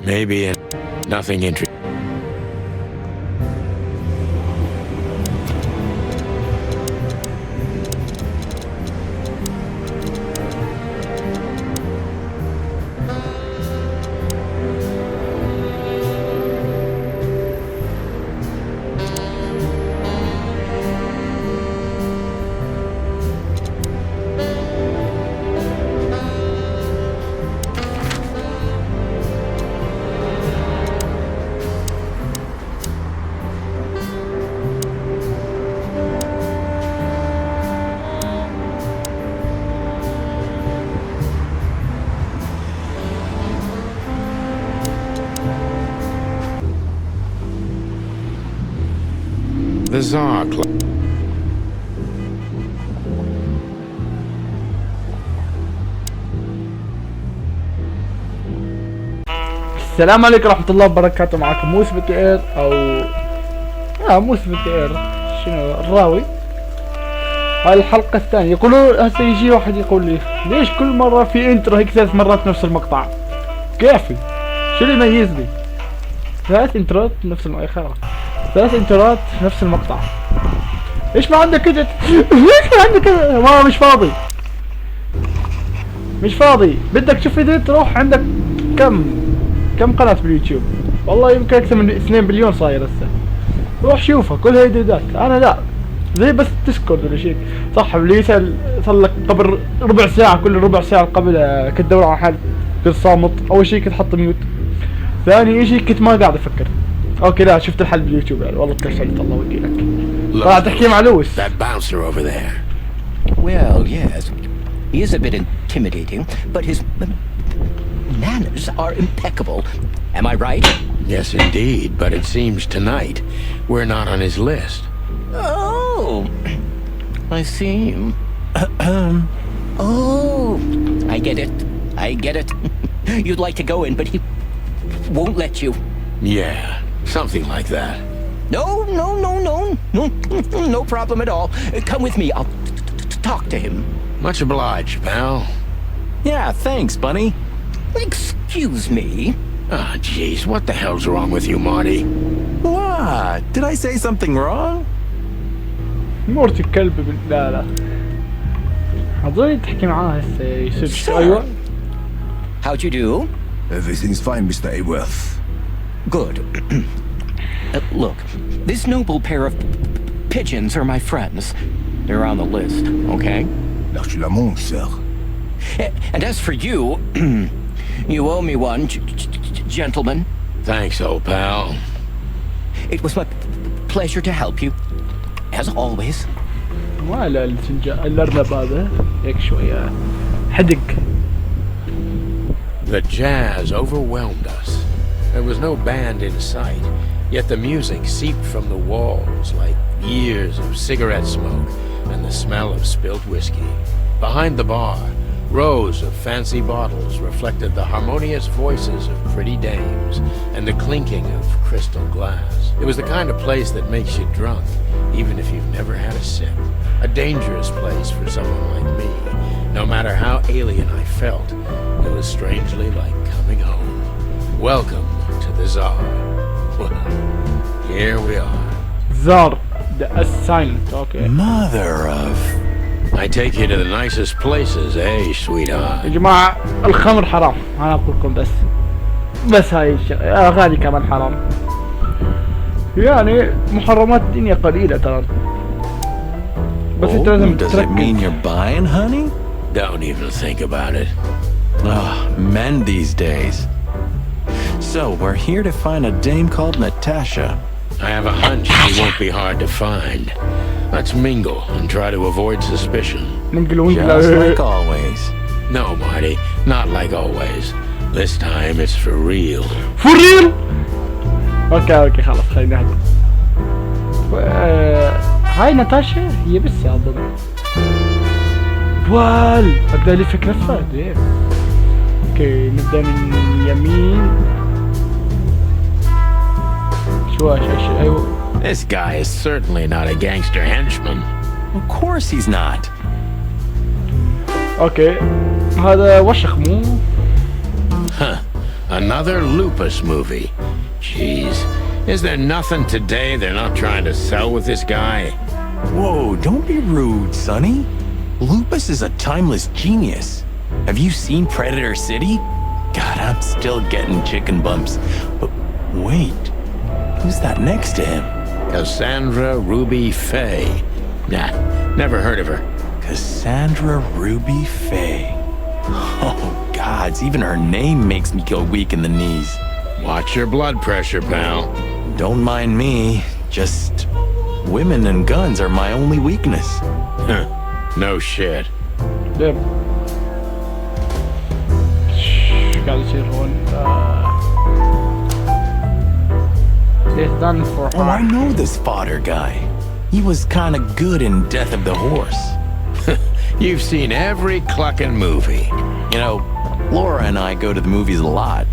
Maybe nothing interesting. The Czar Club. السلام عليكم ورحمة الله وبركاته. معكم مو 78 او مو 78 شنو الراوي. هاي الحلقة الثانية. يقولوا هسه يجي واحد يقول لي ليش كل مرة في انترو هيك 3 مرات نفس المقطع؟ كيفي؟ شو اللي يميزني؟ 3 انترات نفس خلاص 3 انترات نفس المقطع. ليش ما عندك كده؟ ليش ما عندك كده؟ ما مش فاضي. بدك تشوف فيديو تروح عندك كم قناة باليوتيوب؟ والله يمكن اكثر من 2 بليون صاير هسه. روح شوفها كلها جديدات. انا لا زي بس ديسكورد ولا شيء. صح اللي يسأل صار لك قبل ربع ساعة، كل ربع ساعة قبل كنت ادور على حل، كنت صامت. اول شيء كنت حط ميوت، ثاني شيء كنت ما قاعد افكر. اوكي لا شفت الحل باليوتيوب يعني والله تكسلت الله وكيلك. طلعت تحكي مع لويس. That bouncer over there. Well, yes. He is a bit intimidating, but his manners are impeccable. Am I right? Yes, indeed, but it seems tonight we're not on his list. Oh, I see. Oh, I get it. You'd like to go in, but he won't let you. Yeah, something like that. No problem at all. Come with me. I'll talk to him. Much obliged, pal. Yeah, thanks, Bunny. Excuse me. Ah, jeez, what the hell's wrong with you, Marty? What? Did I say something wrong? مورتي الكلب لا اظن تحكي معاه هسه يصير. ايوه. How'd you do? Everything's fine, Mr. Aworth. Good. Look, this noble pair of pigeons are my friends. They're on the list, okay? L'archulamonde, sir. And as for you, you owe me one, gentlemen. Thanks, old pal. It was my pleasure to help you, as always. ولا الارنب هذا هيك شوية حدق. The jazz overwhelmed us. There was no band in sight, yet the music seeped from the walls like years of cigarette smoke and the smell of spilt whiskey. Behind the bar, rows of fancy bottles reflected the harmonious voices of pretty dames and the clinking of crystal glass. It was the kind of place that makes you drunk, even if you've never had a sip. A dangerous place for someone like me. No matter how alien I felt, it was strangely like coming home. Welcome to the Czar. Well, here we are. Czar, the silent. Okay. Mother of... I take you to the nicest places, eh, sweetheart? يا جماعة الخمر حرام. أنا أقول لكم بس هاي الأغاني كمان حرام. يعني محرمات الدنيا قليلة ترى. بس أنت لازم does it mean you're buying, honey? Don't even think about it. Men these days. So, we're here to find a dame called Natasha. I have a hunch she won't be hard to find. Let's mingle and try to avoid suspicion. Just like always. No, Marty, not like always. This time it's for real. For real. اوكي خلاص خلينا نهدى. هاي ناتاشا هي بس اظن. وال ابدا لي فكرة فهد. اوكي نبدا من يمين. شو ايوه. This guy is certainly not a gangster henchman. Of course he's not. اوكي هذا وشخ مو. Huh. Another lupus movie. Jeez. Is there nothing today they're not trying to sell with this guy? Whoa, don't be rude, Sonny. Lupus is a timeless genius. Have you seen Predator City? God, I'm still getting chicken bumps. But wait, who's that next to him? Cassandra Ruby Faye. Nah, never heard of her. Cassandra Ruby Faye. Oh, gods, even her name makes me go weak in the knees. Watch your blood pressure, pal. Don't mind me, just women and guns are my only weakness. Huh. No shit. دير شو قاعد يصير هون؟ It's done for her. Oh, I know this fodder guy. He was kinda good in Death of the Horse. You've seen every clucking movie. You know, Laura and I go to the movies a lot.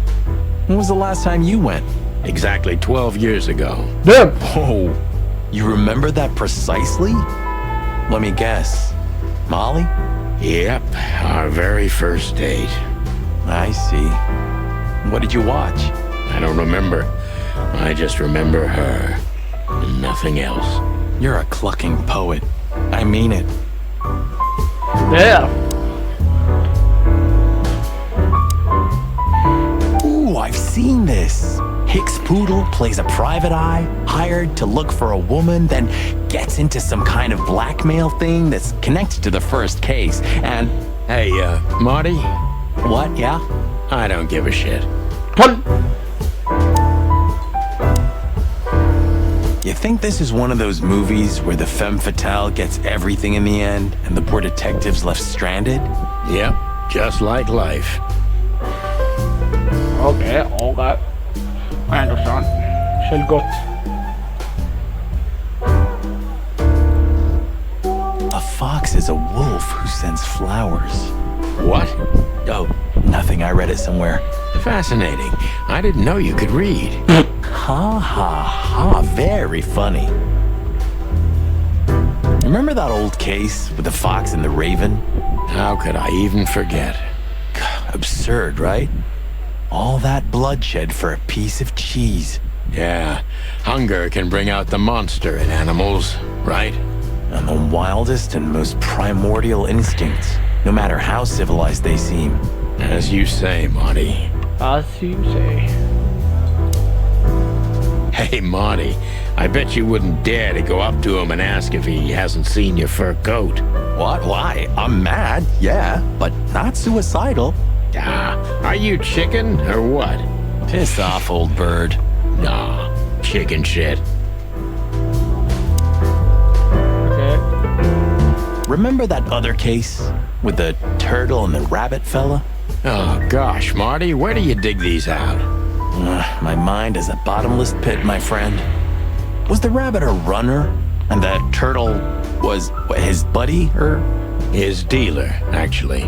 When was the last time you went? Exactly 12 years ago. Damn. Oh, you remember that precisely? Let me guess. Molly? Yep, our very first date. I see. What did you watch? I don't remember. I just remember her. And nothing else. You're a clucking poet. I mean it. Yeah. Ooh, I've seen this. Hicks Poodle plays a private eye, hired to look for a woman, then gets into some kind of blackmail thing that's connected to the first case, and... Hey, Marty? What, yeah? I don't give a shit. Pull. You think this is one of those movies where the femme fatale gets everything in the end, and the poor detective's left stranded? Yep, just like life. Okay. I understand. Shall got. A fox is a wolf who sends flowers. What? Oh, nothing. I read it somewhere. Fascinating. I didn't know you could read. Ha ha ha, very funny. Remember that old case with the fox and the raven? How could I even forget? Absurd, right? All that bloodshed for a piece of cheese. Yeah, hunger can bring out the monster in animals, right? And the wildest and most primordial instincts, no matter how civilized they seem. As you say, Marty. As you say. Hey, Marty, I bet you wouldn't dare to go up to him and ask if he hasn't seen your fur coat. What? Why? I'm mad, yeah, but not suicidal. Are you chicken or what? Piss off, old bird. Nah, chicken shit. Okay. Remember that other case with the turtle and the rabbit fella? Oh, gosh, Marty, where do you dig these out? My mind is a bottomless pit, my friend. Was the rabbit a runner? And the turtle was his buddy, or? His dealer, actually.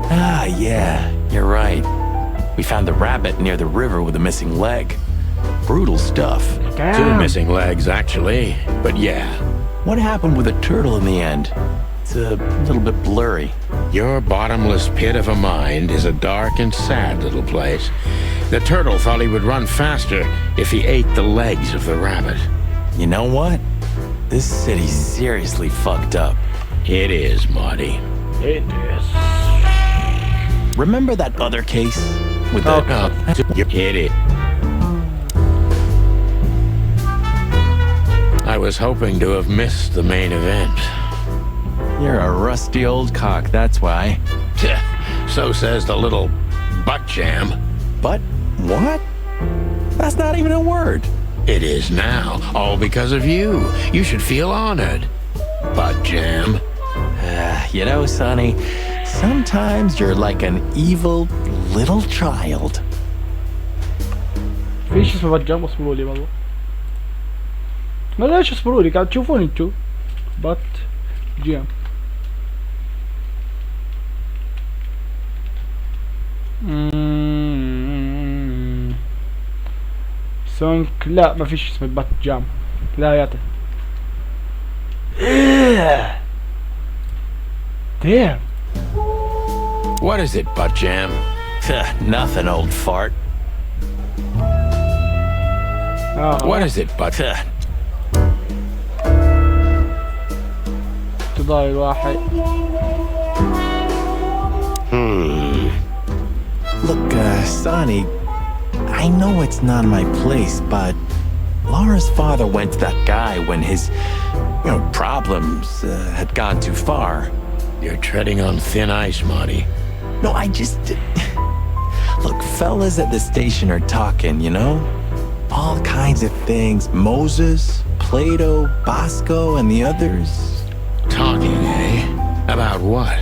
Ah, yeah, you're right. We found the rabbit near the river with a missing leg. Brutal stuff. Damn. 2 missing legs, actually. But yeah. What happened with the turtle in the end? It's a little bit blurry. Your bottomless pit of a mind is a dark and sad little place. The turtle thought he would run faster if he ate the legs of the rabbit. You know what? This city's seriously fucked up. It is, Marty. It is. Remember that other case with the... It is. I was hoping to have missed the main event. You're a rusty old cock, that's why. So says the little butt jam. But what? That's not even a word. It is now, all because of you. You should feel honored. Butt jam. You know, Sonny, sometimes you're like an evil little child. في شيء اسمه بات جام اصبروا لي والله. ما ليش اصبروا لي قاعد تشوفون انتو بات جام. سونك لا ما فيش اسمه بات جام. لا ياته. Damn. What is it, Butt Jam? Nothing, old fart. What is it, Butt? تضايل واحد. Look, Sonny, I know it's not my place, but Laura's father went to that guy when his, problems had gone too far. You're treading on thin ice, Marty. No, I just... Look, fellas at the station are talking, All kinds of things. Moses, Plato, Bosco, and the others. Talking, eh? About what?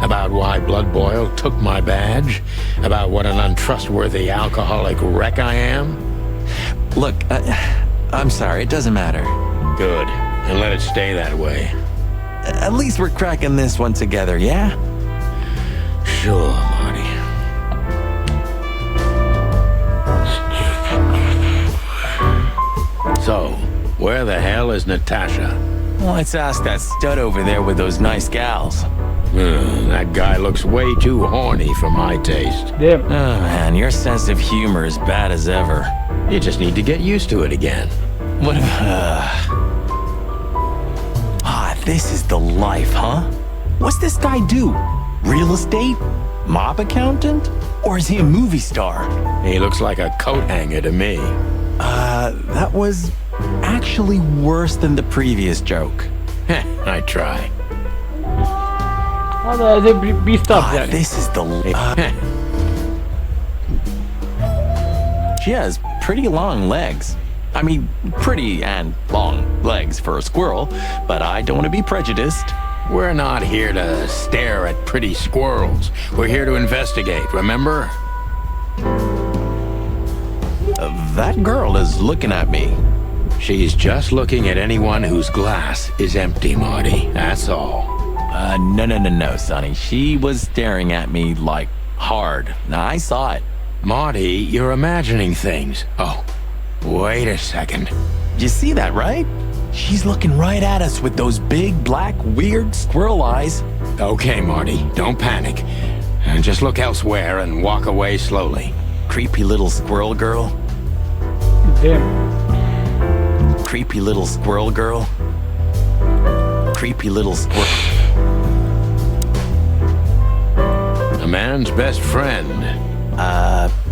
About why Blood Boil took my badge? About what an untrustworthy alcoholic wreck I am? Look, I'm sorry, it doesn't matter. Good. And let it stay that way. At least we're cracking this one together, yeah? Sure, Marty. So, where the hell is Natasha? Let's ask that stud over there with those nice gals. That guy looks way too horny for my taste. Damn. Oh man, your sense of humor is bad as ever. You just need to get used to it again. What this is the life, huh? What's this guy do? Real estate? Mob accountant? Or is he a movie star? He looks like a coat hanger to me. That was actually worse than the previous joke. I try. هذا زي بيستاب يعني. This is the... She has pretty long legs. I mean, pretty and long legs for a squirrel, but I don't want to be prejudiced. We're not here to stare at pretty squirrels. We're here to investigate, remember? That girl is looking at me. She's just looking at anyone whose glass is empty, Marty. That's all. No, Sonny. She was staring at me, like, hard. Now, I saw it. Marty, you're imagining things. Oh, wait a second. You see that, right? She's looking right at us with those big, black, weird squirrel eyes. Okay, Marty, don't panic. Just look elsewhere and walk away slowly. Creepy little squirrel girl. Damn. Creepy little squirrel girl. Creepy little squirrel. A man's best friend.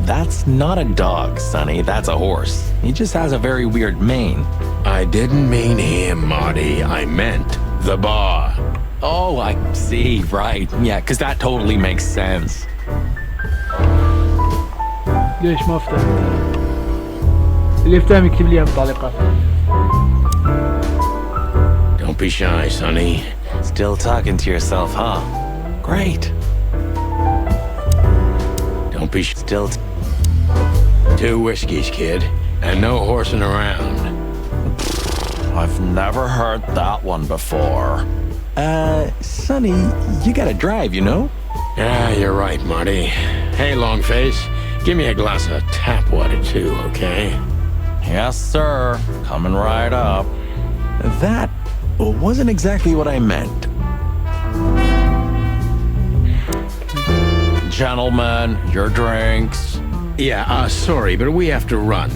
That's not a dog, Sonny. That's a horse. He just has a very weird mane. I didn't mean him, Marty. I meant the bar. Oh, I see. Right. Yeah, because that totally makes sense. ليش ما افتهم؟ اللي يفتهم يكتب لي بالتعليقات. Don't be shy, Sonny. Still talking to yourself, huh? Great. Don't be still. 2 whiskeys, kid, and no horsing around. I've never heard that one before. Sonny, you gotta drive, Yeah, you're right, Marty. Hey, Longface, give me a glass of tap water too, okay? Yes, sir. Coming right up. That wasn't exactly what I meant. Gentlemen, your drinks. Yeah, sorry, but we have to run.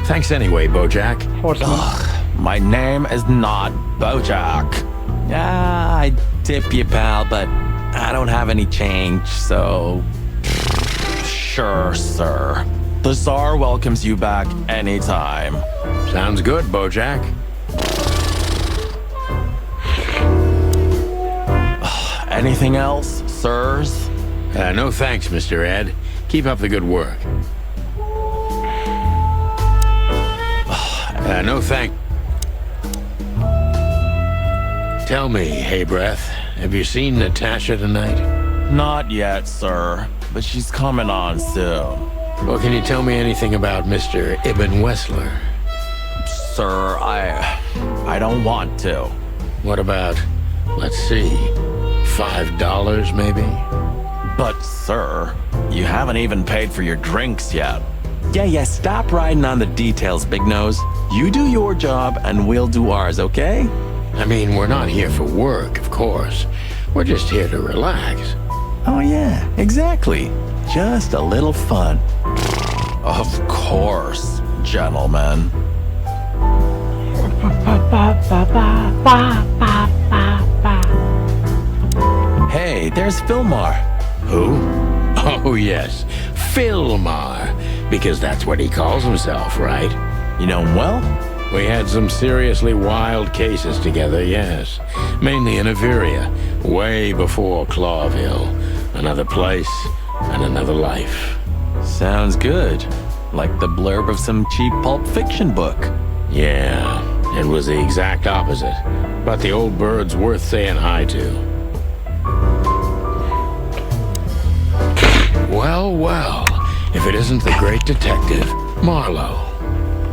Thanks anyway, Bojack. Ugh, my name is not Bojack. Yeah, I tip you, pal, but I don't have any change, so... Sure, sir. The Tsar welcomes you back anytime. Sounds good, Bojack. Anything else, sirs? No thanks, Mr. Ed. Keep up the good work. No thank... Tell me, hey breath, have you seen Natasha tonight? Not yet, sir, but she's coming on soon. Well, can you tell me anything about Mr. Ibn Wessler? Sir, I don't want to. What about, let's see, $5 maybe? But, sir, you haven't even paid for your drinks yet. Yeah, stop riding on the details, Big Nose. You do your job, and we'll do ours, okay? I mean, we're not here for work, of course. We're just here to relax. Oh, yeah, exactly. Just a little fun. Of course, gentlemen. Hey, there's Philmar. Who? Oh, yes, Philmar. Because that's what he calls himself, right? You know him well? We had some seriously wild cases together, yes. Mainly in Averia, way before Clawville. Another place and another life. Sounds good. Like the blurb of some cheap pulp fiction book. Yeah, it was the exact opposite. But the old bird's worth saying hi to. Well, if it isn't the great detective, Marlowe.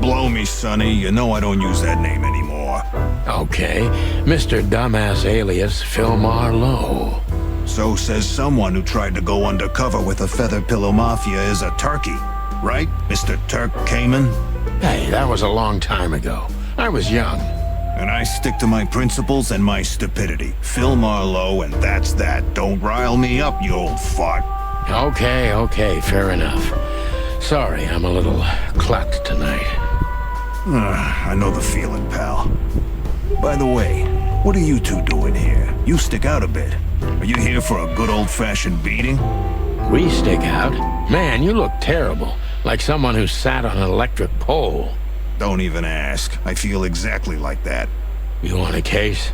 Blow me, Sonny. You know I don't use that name anymore. Okay, Mr. Dumbass alias Phil Marlowe. So says someone who tried to go undercover with a feather pillow mafia is a turkey. Right, Mr. Turk Cayman? Hey, that was a long time ago. I was young. And I stick to my principles and my stupidity. Phil Marlowe, and that's that. Don't rile me up, you old fart. Okay, fair enough. Sorry, I'm a little clucked tonight. I know the feeling, pal. By the way, what are you two doing here? You stick out a bit. Are you here for a good old-fashioned beating? We stick out? Man, you look terrible. Like someone who sat on an electric pole. Don't even ask. I feel exactly like that. You want a case?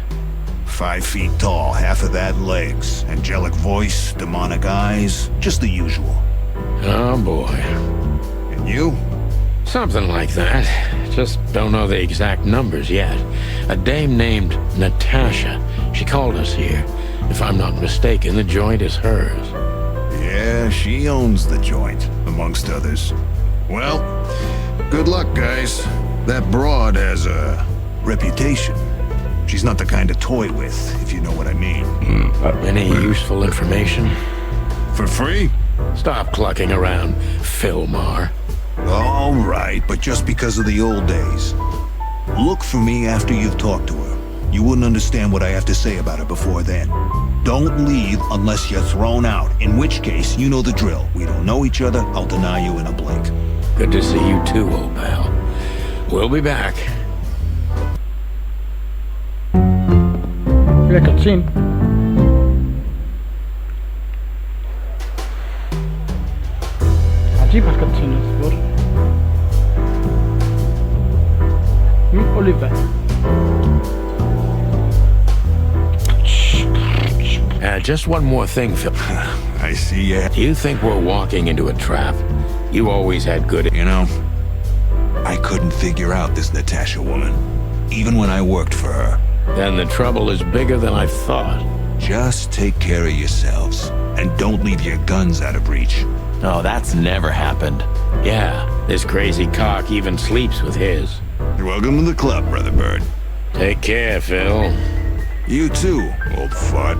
5 feet tall, half of that legs. Angelic voice, demonic eyes, just the usual. Oh boy. And you? Something like that. Just don't know the exact numbers yet. A dame named Natasha. She called us here. If I'm not mistaken, the joint is hers. Yeah, she owns the joint, amongst others. Well, good luck, guys. That broad has a reputation. She's not the kind to toy with, if you know what I mean. Any useful information? For free? Stop clucking around, Philmar. All right, but just because of the old days. Look for me after you've talked to her. You wouldn't understand what I have to say about her before then. Don't leave unless you're thrown out, in which case, you know the drill. We don't know each other, I'll deny you in a blink. Good to see you too, old pal. We'll be back. كده كاتسين. عجيب هالكاتسين اصبر. أوليفا. Just one more thing, Phil. I see ya. Do you think we're walking into a trap? You always had good... You know, I couldn't figure out this Natasha woman, even when I worked for her. Then the trouble is bigger than I thought. Just take care of yourselves, and don't leave your guns out of reach. Oh, that's never happened. Yeah, this crazy cock even sleeps with his. You're welcome to the club, Brother Bird. Take care, Phil. You too, old fart.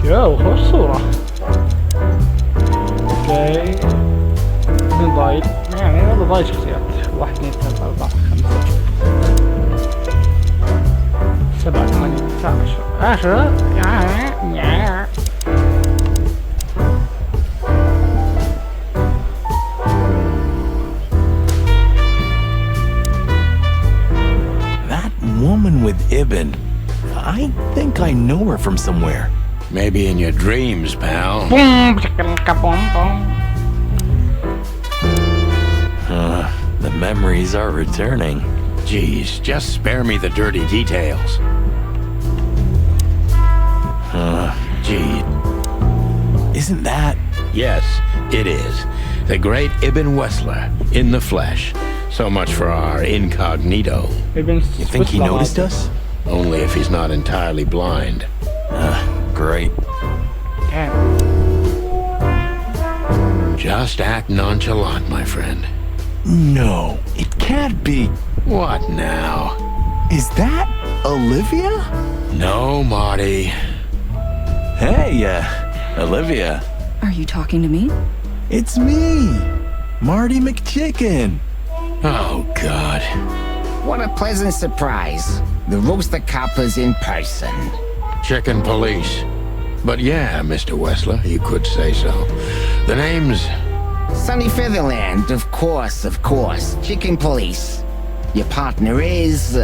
كده وخلاص صورة. اوكي. اثنين ضايل. يعني هذا ضايل شخصيات. 1 2 3 4 5 7 8 9 10 10. That woman with Ibn. I think I know her from somewhere. Maybe in your dreams, pal. Boom, chicka boom boom. The memories are returning. Geez, just spare me the dirty details. Gee. Isn't that? Yes, it is. The great Ibn Wessler, in the flesh. So much for our incognito. You You think he noticed us? Only if he's not entirely blind. Great. Damn. Just act nonchalant, my friend. No, it can't be. What now? Is that Olivia? No, Marty. Hey, Olivia. Are you talking to me? It's me, Marty McChicken. Oh, God. What a pleasant surprise. The Rooster Copper's in person. Chicken Police. But yeah, Mr. Wessler, you could say so. The name's... Sunny Featherland, of course. Chicken Police. Your partner is,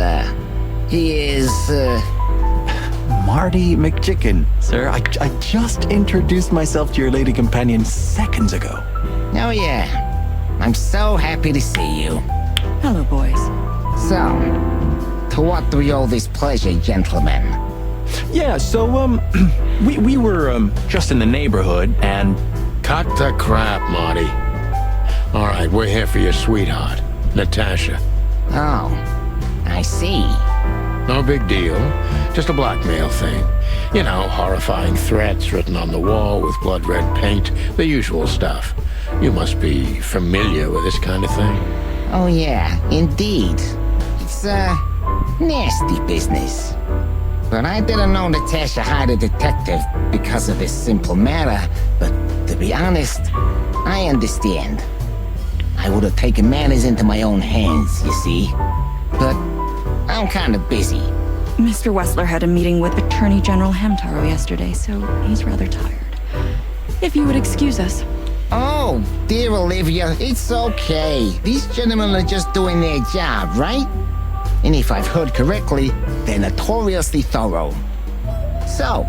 Marty McChicken. Sir, I just introduced myself to your lady companion seconds ago. Oh yeah. I'm so happy to see you. Hello, boys. So, to what do we owe this pleasure, gentlemen? Yeah, so, we were, just in the neighborhood, and... Cut the crap, Marty. All right, we're here for your sweetheart, Natasha. Oh, I see. No big deal. Just a blackmail thing. You know, horrifying threats written on the wall with blood-red paint. The usual stuff. You must be familiar with this kind of thing. Oh yeah, indeed. It's, nasty business. But I didn't know Natasha hired a detective because of this simple matter. But to be honest, I understand. I would have taken matters into my own hands, you see. But I'm kind of busy. Mr. Wessler had a meeting with Attorney General Hamtaro yesterday, so he's rather tired. If you would excuse us. Oh, dear Olivia, it's okay. These gentlemen are just doing their job, right? And if I've heard correctly, they're notoriously thorough. So,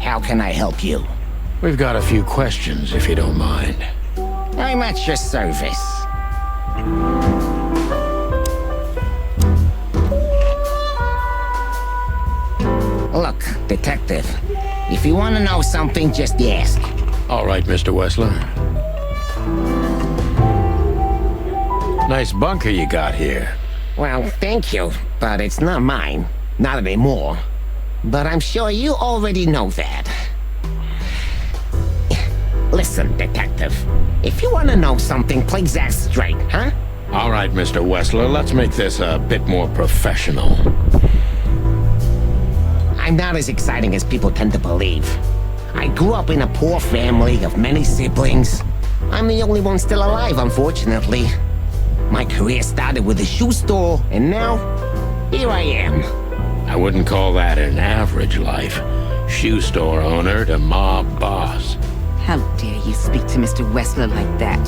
how can I help you? We've got a few questions, if you don't mind. I'm at your service. Look, detective, if you want to know something, just ask. All right, Mr. Wessler. Nice bunker you got here. Well, thank you, but it's not mine. Not anymore. But I'm sure you already know that. Listen, detective. If you want to know something, please ask straight, huh? All right, Mr. Wessler, let's make this a bit more professional. I'm not as exciting as people tend to believe. I grew up in a poor family of many siblings. I'm the only one still alive, unfortunately. My career started with a shoe store, and now, here I am. I wouldn't call that an average life. Shoe store owner to mob boss. How dare you speak to Mr. Wessler like that?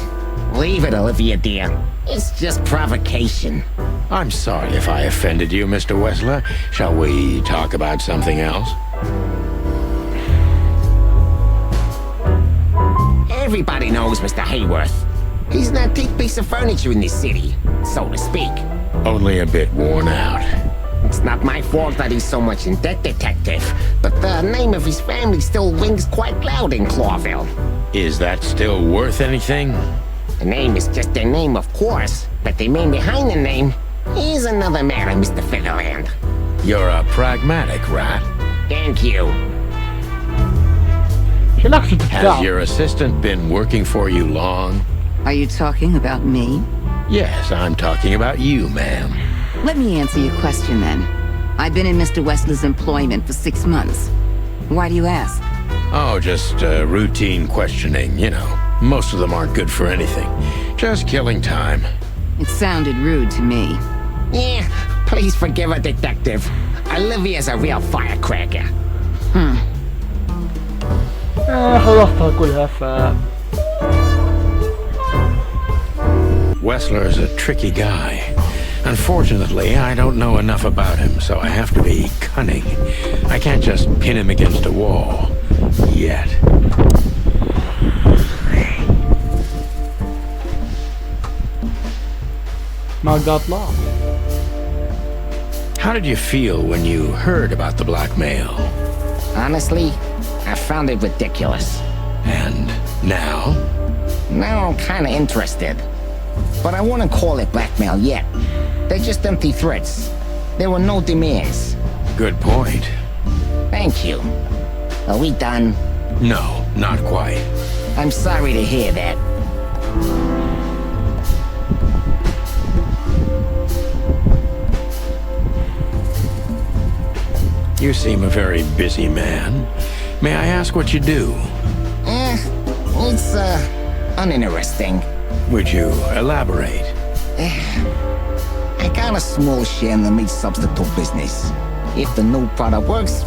Leave it, Olivia, dear. It's just provocation. I'm sorry if I offended you, Mr. Wessler. Shall we talk about something else? Everybody knows Mr. Hayworth. He's an antique piece of furniture in this city, so to speak. Only a bit worn out. It's not my fault that he's so much in debt, detective, but the name of his family still rings quite loud in Clawville. Is that still worth anything? The name is just their name, of course, but the man behind the name is another matter, Mr. Featherland. You're a pragmatic rat. Thank you. Has your assistant been working for you long? Are you talking about me? Yes, I'm talking about you, ma'am. Let me answer your question then. I've been in Mr. Wessler's employment for 6 months. Why do you ask? Oh, just routine questioning, you know. Most of them aren't good for anything. Just killing time. It sounded rude to me. Yeah, please forgive her, detective. Olivia's a real firecracker. خلصتها كلها Wessler's a tricky guy. Unfortunately, I don't know enough about him, so I have to be cunning. I can't just pin him against a wall. Yet. ما got lost. How did you feel when you heard about the blackmail? Honestly, I found it ridiculous. And now? Now I'm kinda interested. but I wouldn't call it blackmail yet. They're just empty threats. There were no demands. Good point. Thank you. Are we done? No, not quite. I'm sorry to hear that. You seem a very busy man. May I ask what you do? It's, uninteresting. Would you elaborate? I got a small share in the meat substitute business. If the new product works,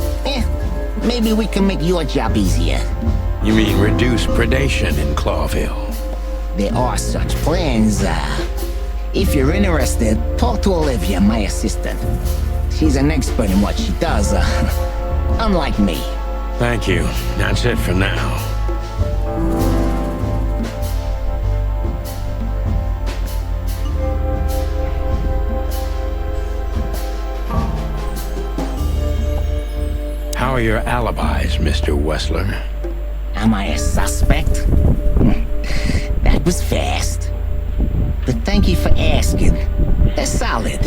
maybe we can make your job easier. You mean reduce predation in Clawville? There are such plans. If you're interested, talk to Olivia, my assistant. She's an expert in what she does, unlike me. Thank you. That's it for now. How are your alibis, Mr. Wessler? Am I a suspect? That was fast. But thank you for asking. They're solid.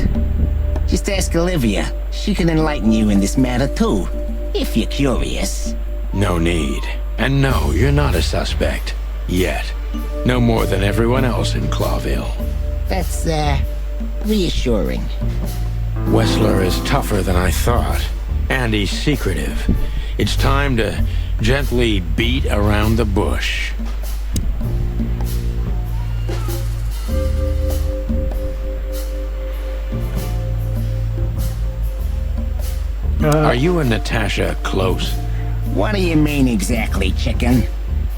Just ask Olivia. She can enlighten you in this matter too, if you're curious. No need. And no, you're not a suspect. Yet. No more than everyone else in Clawville. That's, reassuring. Wessler is tougher than I thought. And he's secretive. It's time to gently beat around the bush. Are you and Natasha close? What do you mean exactly, Chicken?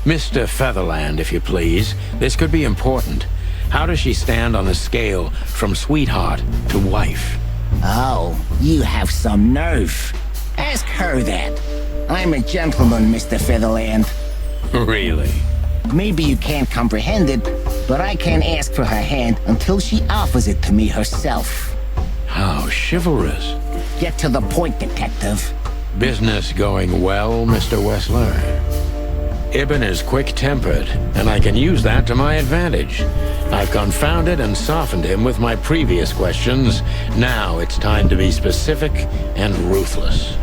Mr. Featherland, if you please. This could be important. How does she stand on the scale from sweetheart to wife? Oh, you have some nerve. Ask her that. I'm a gentleman, Mr. Featherland. Really? Maybe you can't comprehend it, but I can't ask for her hand until she offers it to me herself. How chivalrous. Get to the point, detective. Business going well, Mr. Wessler? Ibn is quick-tempered, and I can use that to my advantage. I've confounded and softened him with my previous questions. Now it's time to be specific and ruthless.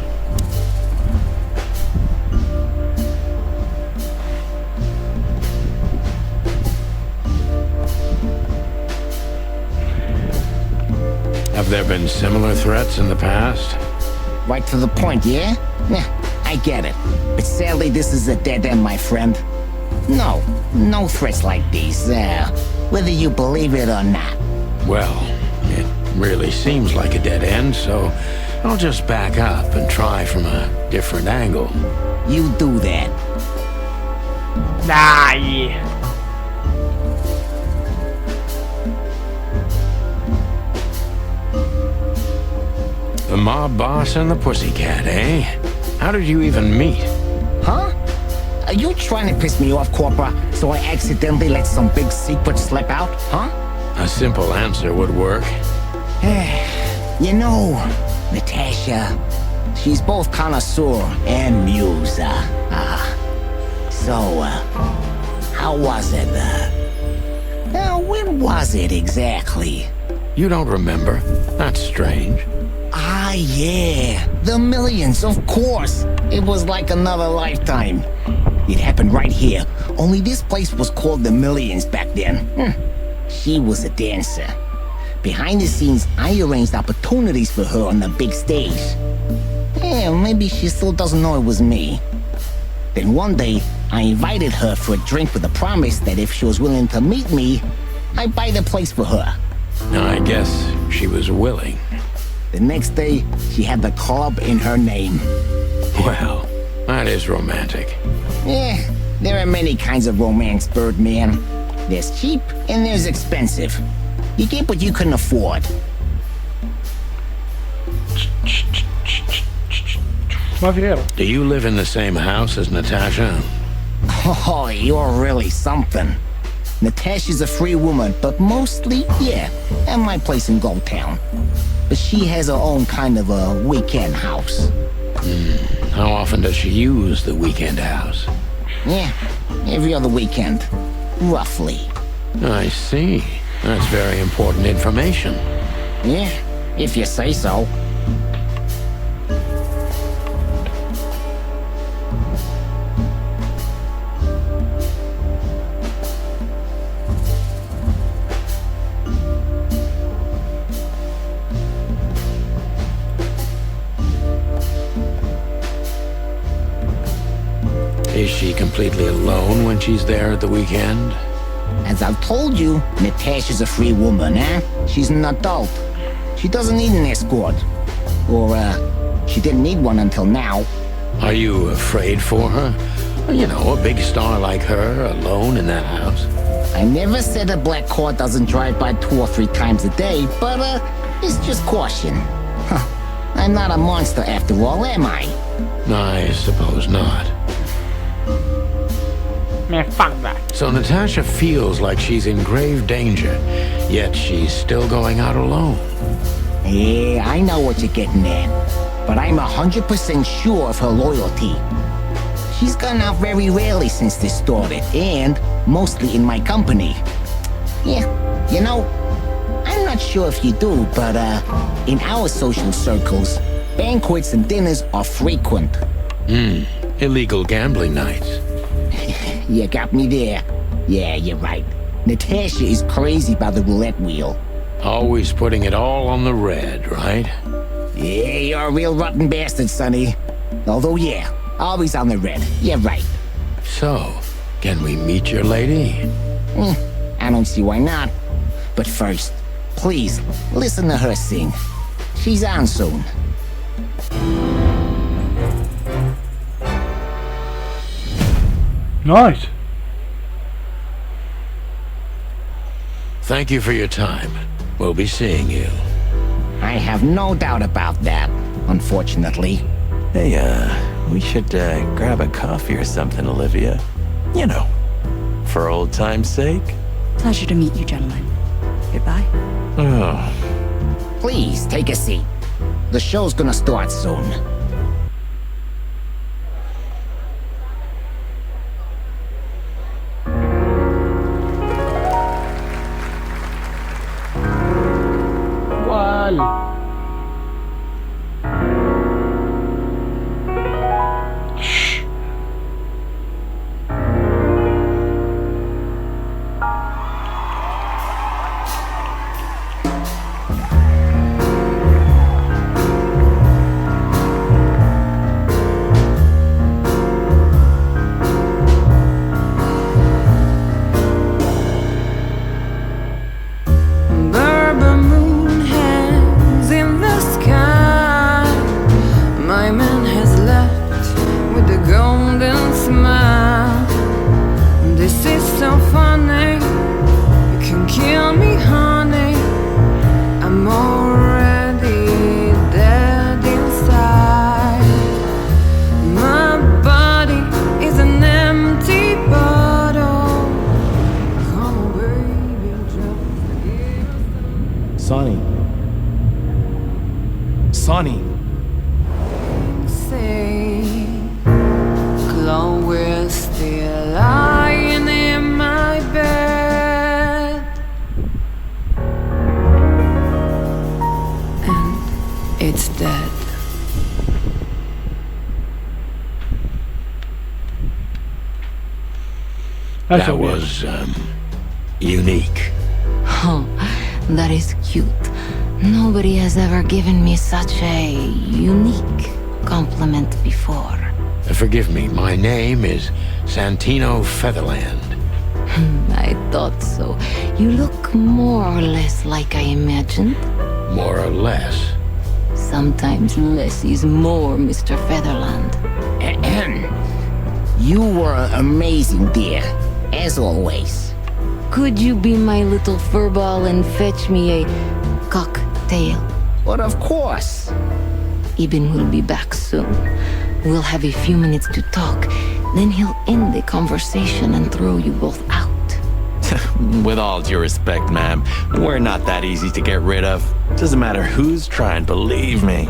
Have there been similar threats in the past? Right to the point, yeah? I get it. But sadly, this is a dead end, my friend. No threats like these, whether you believe it or not. Well, it really seems like a dead end, so I'll just back up and try from a different angle. You do that. Nej! The mob boss and the pussycat, eh? How did you even meet? Huh? Are you trying to piss me off, Corpora, so I accidentally let some big secret slip out, huh? A simple answer would work. You know, Natasha, she's both connoisseur and muse, So, how was it, when was it exactly? You don't remember? That's strange. Ah, yeah. The millions, of course. It was like another lifetime. It happened right here. Only this place was called the Millions back then. She was a dancer. Behind the scenes, I arranged opportunities for her on the big stage. Yeah, maybe she still doesn't know it was me. Then one day, I invited her for a drink with a promise that if she was willing to meet me, I'd buy the place for her. I guess she was willing. The next day, she had the club in her name. Well, that is romantic. Yeah, there are many kinds of romance, Birdman. There's cheap and there's expensive. You get what you can afford. ما في غيره. Do you live in the same house as Natasha? Oh, you're really something. Natasha's a free woman, but mostly, yeah, at my place in Gold Town. But she has her own kind of a weekend house. How often does she use the weekend house? Yeah, every other weekend. Roughly. I see. That's very important information. Yeah, if you say so. Is she completely alone when she's there at the weekend? As I've told you, Natasha's a free woman, eh? She's an adult. She doesn't need an escort. Or, she didn't need one until now. Are you afraid for her? You know, a big star like her, alone in that house. I never said a black car doesn't drive by 2 or 3 times a day, but, it's just caution. Huh. I'm not a monster after all, am I? I suppose not. Man, fuck that. So Natasha feels like she's in grave danger, yet she's still going out alone. Yeah, I know what you're getting at. But I'm 100% sure of her loyalty. She's gone out very rarely since this started, and mostly in my company. Yeah, you know, I'm not sure if you do, but, in our social circles, banquets and dinners are frequent. Illegal gambling nights. You got me there. Yeah, you're right. Natasha is crazy about the roulette wheel. Always putting it all on the red, right? Yeah, you're a real rotten bastard, Sonny. Although, yeah, always on the red. Yeah, right. So, can we meet your lady? I don't see why not. But first, please, listen to her sing. She's on soon. Nice. Thank you for your time. We'll be seeing you. I have no doubt about that, unfortunately. Hey, we should grab a coffee or something, Olivia. You know, for old time's sake. Pleasure to meet you, gentlemen. Goodbye. Oh. Please, take a seat. The show's gonna start soon. Sonny. Chloe's still lying in my bed, and it's dead. That was, unique. Oh, that is cute. Nobody has ever given me such a unique compliment before. Forgive me, my name is Santino Featherland. I thought so. You look more or less like I imagined. More or less. Sometimes less is more, Mr. Featherland. You were amazing, dear. As always. Could you be my little furball and fetch me a cocktail? But of course. Ibn will be back soon. We'll have a few minutes to talk. Then he'll end the conversation and throw you both out. With all due respect, ma'am, we're not that easy to get rid of. Doesn't matter who's trying, believe me.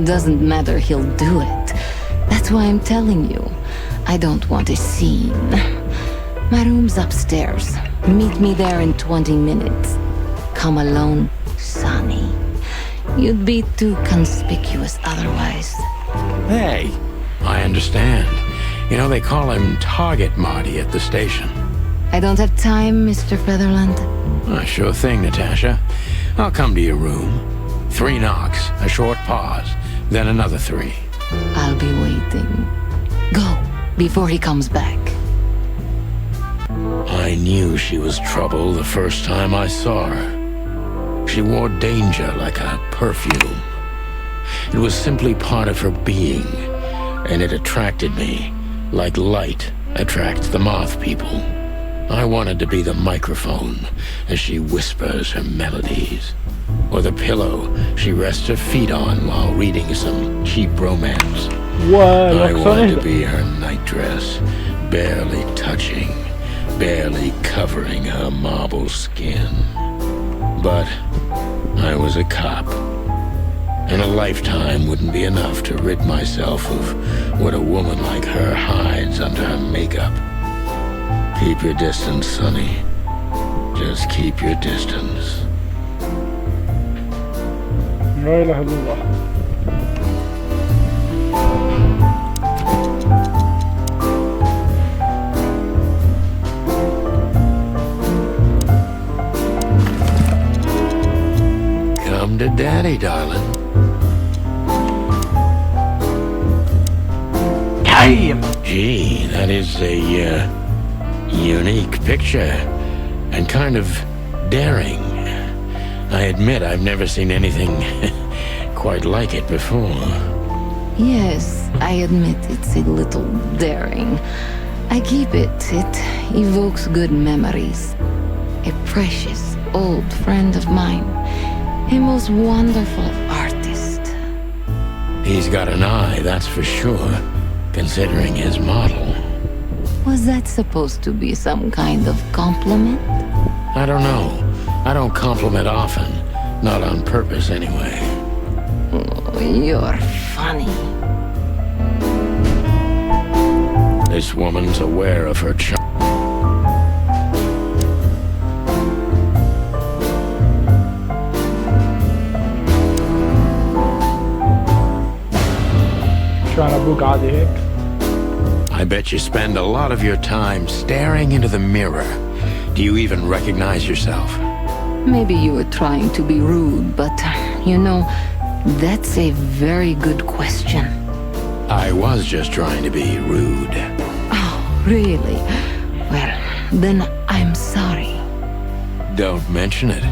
Doesn't matter, he'll do it. That's why I'm telling you. I don't want a scene. My room's upstairs. Meet me there in 20 minutes. Come alone, Sonny. You'd be too conspicuous otherwise. Hey, I understand. You know, they call him Target Marty at the station. I don't have time, Mr. Featherland. Sure thing, Natasha. I'll come to your room. 3 knocks, a short pause, then another 3. I'll be waiting. Go, before he comes back. I knew she was trouble the first time I saw her. She wore danger like a perfume. It was simply part of her being, and it attracted me, like light attracts the moth people. I wanted to be the microphone as she whispers her melodies, or the pillow she rests her feet on while reading some cheap romance. I wanted to be her nightdress, barely touching, barely covering her marble skin. But I was a cop, and a lifetime wouldn't be enough to rid myself of what a woman like her hides under her makeup. Keep your distance, Sonny. Just keep your distance. لا إله إلا الله. Come to Daddy, darling. Damn! Gee, that is a unique picture, and kind of daring. I admit I've never seen anything quite like it before. Yes, I admit it's a little daring. I keep it. It evokes good memories. A precious old friend of mine. A most wonderful artist. He's got an eye, that's for sure, considering his model. Was that supposed to be some kind of compliment? I don't know. I don't compliment often. Not on purpose, anyway. Oh, you're funny. This woman's aware of her charm. Trying to book عادي هيك. I bet you spend a lot of your time staring into the mirror. Do you even recognize yourself? Maybe you were trying to be rude, but, you know, that's a very good question. I was just trying to be rude. Oh, really? Well, then I'm sorry. Don't mention it.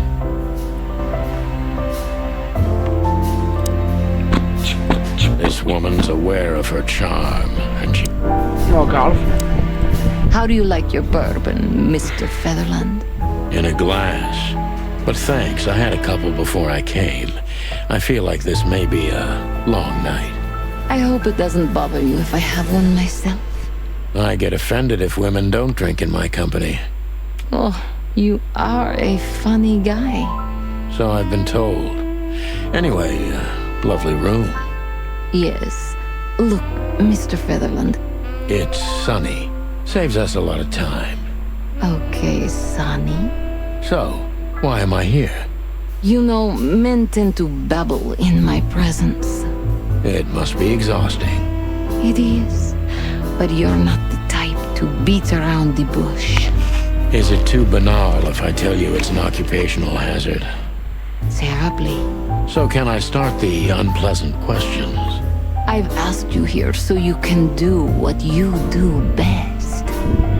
This woman's aware of her charm, and she... How do you like your bourbon, Mr. Featherland? In a glass. But thanks, I had a couple before I came. I feel like this may be a long night. I hope it doesn't bother you if I have one myself. I get offended if women don't drink in my company. Oh, you are a funny guy. So I've been told. Anyway, lovely room. Yes. Look, Mr. Featherland. It's sunny. Saves us a lot of time. Okay, Sonny. So, why am I here? You know, men tend to babble in my presence. It must be exhausting. It is. But you're not the type to beat around the bush. Is it too banal if I tell you it's an occupational hazard? Terribly. So can I start the unpleasant questions? I've asked you here so you can do what you do best.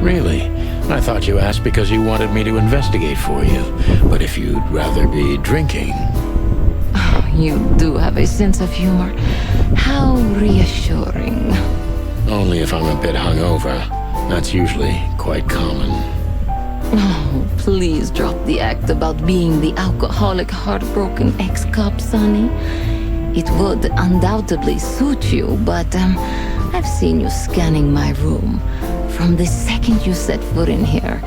Really? I thought you asked because you wanted me to investigate for you. But if you'd rather be drinking... Oh, you do have a sense of humor. How reassuring. Only if I'm a bit hungover. That's usually quite common. Oh, please drop the act about being the alcoholic, heartbroken ex-cop, Sonny. It would undoubtedly suit you, but I've seen you scanning my room. From the second you set foot in here,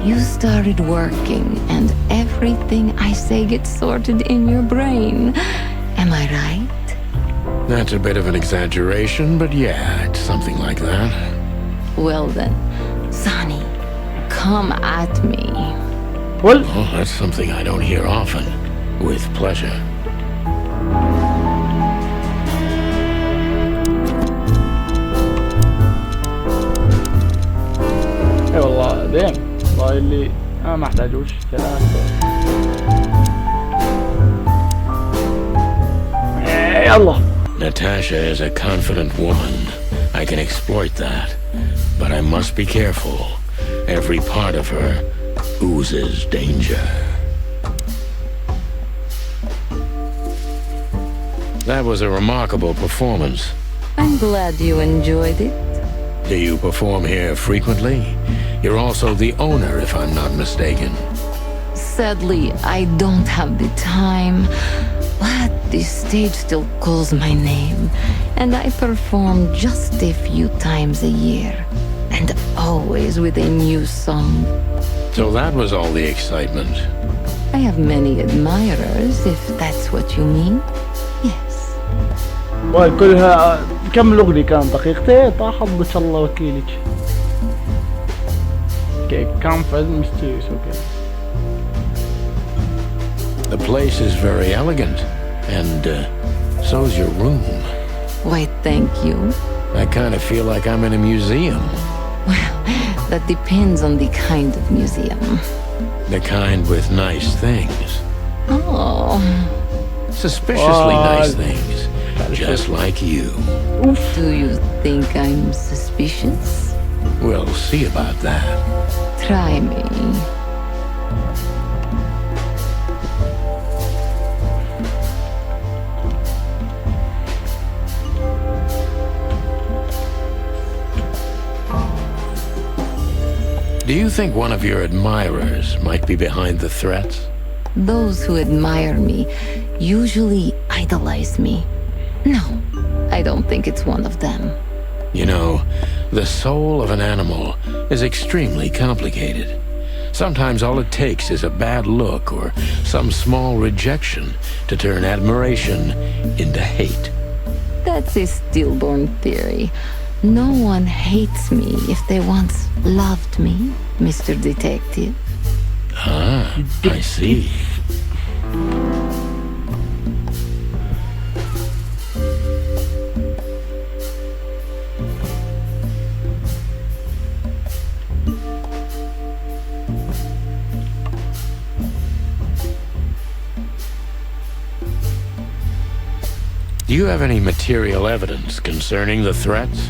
you started working, and everything I say gets sorted in your brain. Am I right? That's a bit of an exaggeration, but yeah, it's something like that. Well then, Sonny, come at me. Well, Oh, that's something I don't hear often. With pleasure. اي والله ديم والله اللي ما احتاجوش ثلاثة. يلا. Natasha is a confident woman. I can exploit that. But I must be careful. Every part of her oozes danger. That was a remarkable performance. I'm glad you enjoyed it. Do you perform here frequently? You're also the owner, if I'm not mistaken. Sadly, I don't have the time, but the stage still calls my name, and I perform just a few times a year, and always with a new song. So that was all the excitement. I have many admirers, if that's what you mean. Yes. وكلها كم الأغنية كان دقيقتين طاح حظك الله وكيلك. Okay, confident, mysterious, okay. The place is very elegant, and so's your room. Why, thank you. I kind of feel like I'm in a museum. Well, that depends on the kind of museum. The kind with nice things. Oh. Suspiciously nice things. Just like you. Do you think I'm suspicious? We'll see about that. Try me. Do you think one of your admirers might be behind the threats? Those who admire me usually idolize me. No, I don't think it's one of them. You know, the soul of an animal is extremely complicated. Sometimes all it takes is a bad look or some small rejection to turn admiration into hate. That's a stillborn theory. No one hates me if they once loved me, Mr. Detective. Ah, I see. Do you have any material evidence concerning the threats?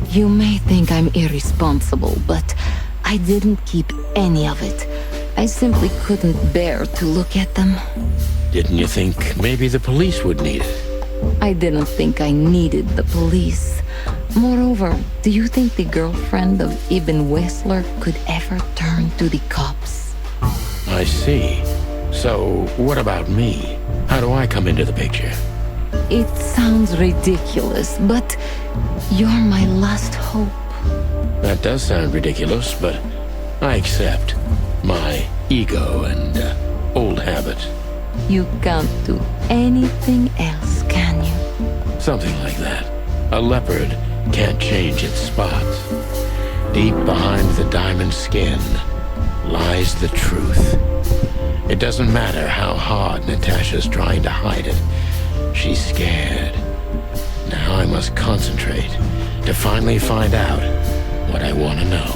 You may think I'm irresponsible, but I didn't keep any of it. I simply couldn't bear to look at them. Didn't you think maybe the police would need it? I didn't think I needed the police. Moreover, do you think the girlfriend of Ibn Wessler could ever turn to the cops? I see. So, what about me? How do I come into the picture? It sounds ridiculous, but you're my last hope. That does sound ridiculous, but I accept my ego and old habits. You can't do anything else, can you? Something like that. A leopard can't change its spots. Deep behind the diamond skin lies the truth. It doesn't matter how hard Natasha's trying to hide it. She's scared. Now I must concentrate to finally find out what I want to know.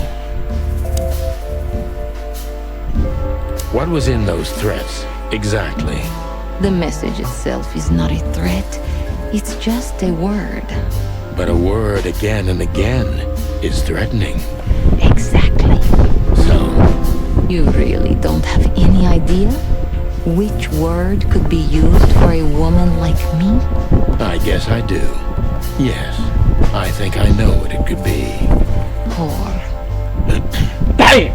What was in those threats, exactly? The message itself is not a threat. It's just a word. But a word again and again is threatening. Exactly. So? You really don't have any idea which word could be used for a woman like me? I guess I do. Yes, I think I know what it could be. Whore.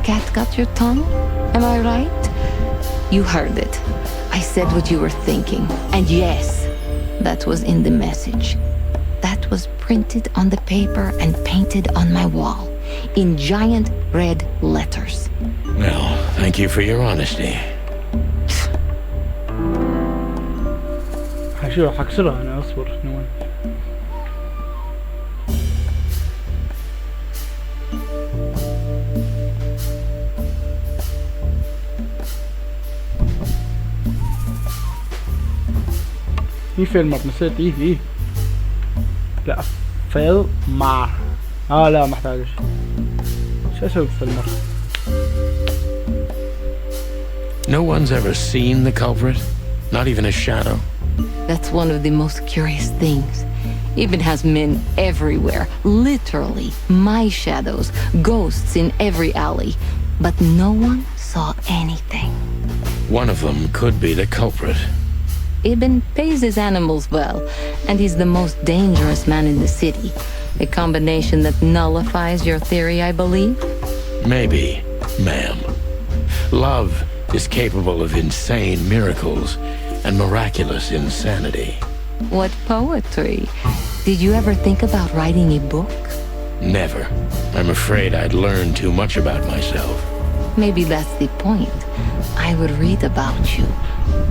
Cat got your tongue? Am I right? You heard it. I said what you were thinking. And yes, that was in the message. That was printed on the paper and painted on my wall in giant red letters. Well, thank you for your honesty. شو حكسرها انا اصبر نوان. في فيلم نسيت ايه لا فيلم لا محتاجش شو اسوي فيلم No one's ever seen the culprit? Not even a shadow? That's one of the most curious things. Even has men everywhere. Literally, my shadows, ghosts in every alley. But no one saw anything. One of them could be the culprit. Ibn pays his animals well, and he's the most dangerous man in the city. A combination that nullifies your theory, I believe? Maybe, ma'am. Love is capable of insane miracles and miraculous insanity. What poetry. Did you ever think about writing a book? Never. I'm afraid I'd learn too much about myself. Maybe that's the point. I would read about you.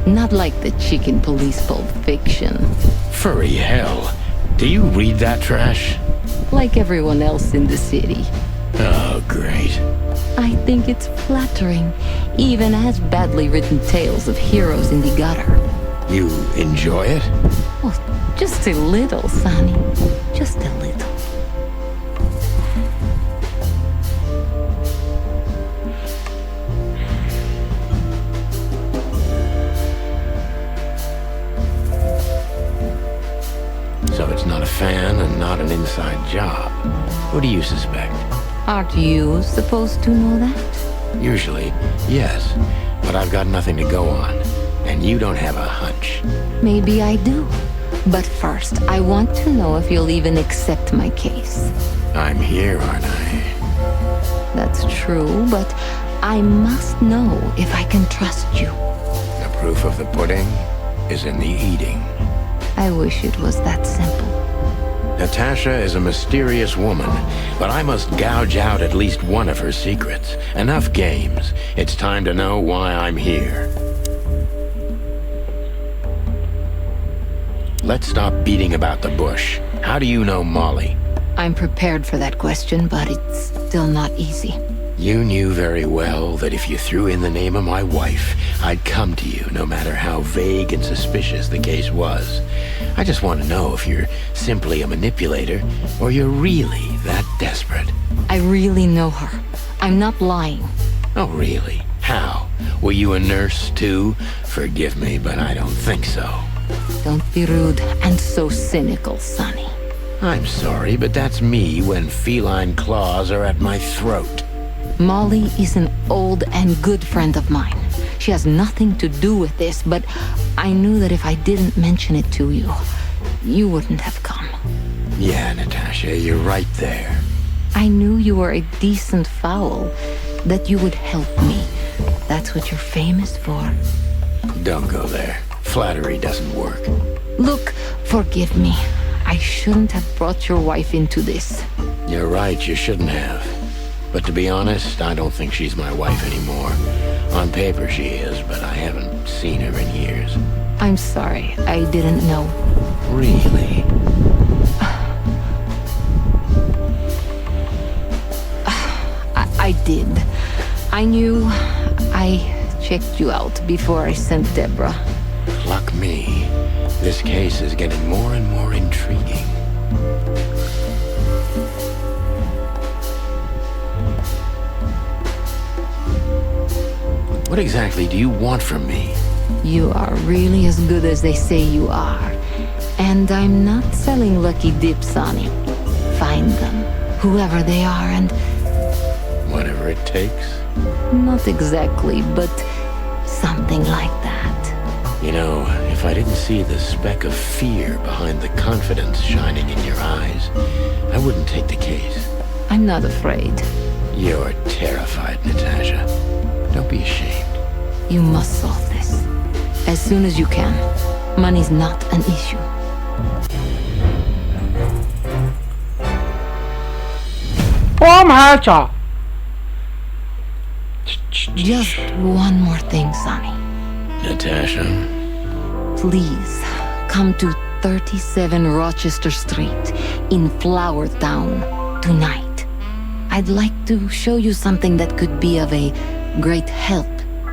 Not like the Chiken Police Pulp Fiction. Furry hell. Do you read that trash? Like everyone else in the city. Oh, great. I think it's flattering, even as badly written tales of heroes in the gutter. You enjoy it? Oh, just a little, Sonny. Just a little. So it's not a fan and not an inside job. Who do you suspect? Aren't you supposed to know that? Usually, yes. But I've got nothing to go on. And you don't have a hunch. Maybe I do. But first, I want to know if you'll even accept my case. I'm here, aren't I? That's true, but I must know if I can trust you. The proof of the pudding is in the eating. I wish it was that simple. Natasha is a mysterious woman, but I must gouge out at least one of her secrets. Enough games. It's time to know why I'm here. Let's stop beating about the bush. How do you know Molly? I'm prepared for that question, but it's still not easy. You knew very well that if you threw in the name of my wife, I'd come to you no matter how vague and suspicious the case was. I just want to know if you're simply a manipulator or you're really that desperate. I really know her. I'm not lying. Oh, really? How? Were you a nurse, too? Forgive me, but I don't think so. Don't be rude and so cynical, Sonny. I'm sorry, but that's me when feline claws are at my throat. Molly is an old and good friend of mine. She has nothing to do with this, but I knew that if I didn't mention it to you, you wouldn't have come. Yeah, Natasha, you're right there. I knew you were a decent fowl, that you would help me. That's what you're famous for. Don't go there. Flattery doesn't work. Look, forgive me. I shouldn't have brought your wife into this. You're right, you shouldn't have. But to be honest, I don't think she's my wife anymore. On paper she is, but I haven't seen her in years. I'm sorry, I didn't know. Really? I did. I knew. I checked you out before I sent Deborah. Luck me. This case is getting more and more intriguing. What exactly do you want from me? You are really as good as they say you are. And I'm not selling lucky dips, Sonny. Find them, whoever they are, and... Whatever it takes? Not exactly, but something like that. You know, if I didn't see the speck of fear behind the confidence shining in your eyes, I wouldn't take the case. I'm not afraid. You're terrified, Natasha. Don't be ashamed. You must solve this. As soon as you can. Money's not an issue. Just one more thing, Sonny. Natasha? Please, come to 37 Rochester Street in Flower Town tonight. I'd like to show you something that could be of a great help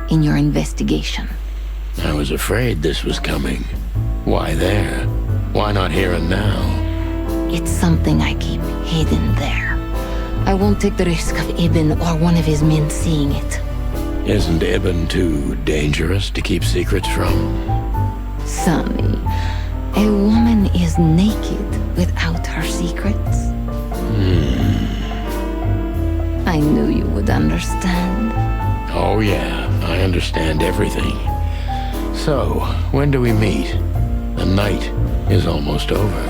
in your investigation. I was afraid this was coming. Why there? Why not here and now? It's something I keep hidden there. I won't take the risk of Ibn or one of his men seeing it. Isn't Ibn too dangerous to keep secrets from? Sonny, a woman is naked without her secrets. I knew you would understand. Oh yeah, I understand everything. So, when do we meet? The night is almost over.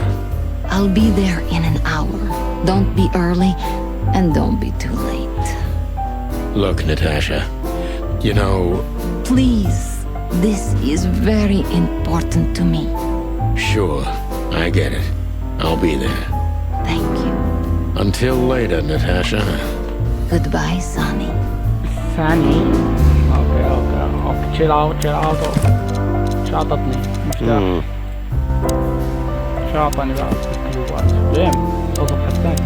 I'll be there in an hour. Don't be early, and don't be too late. Look, Natasha, you know... Please, this is very important to me. Sure, I get it. I'll be there. Thank you. Until later, Natasha. Goodbye, Sonny. الثاني. اوكي chill out. شو عطتني مفتاح. شو عطاني بعد كيوبات جيم توصف حساك.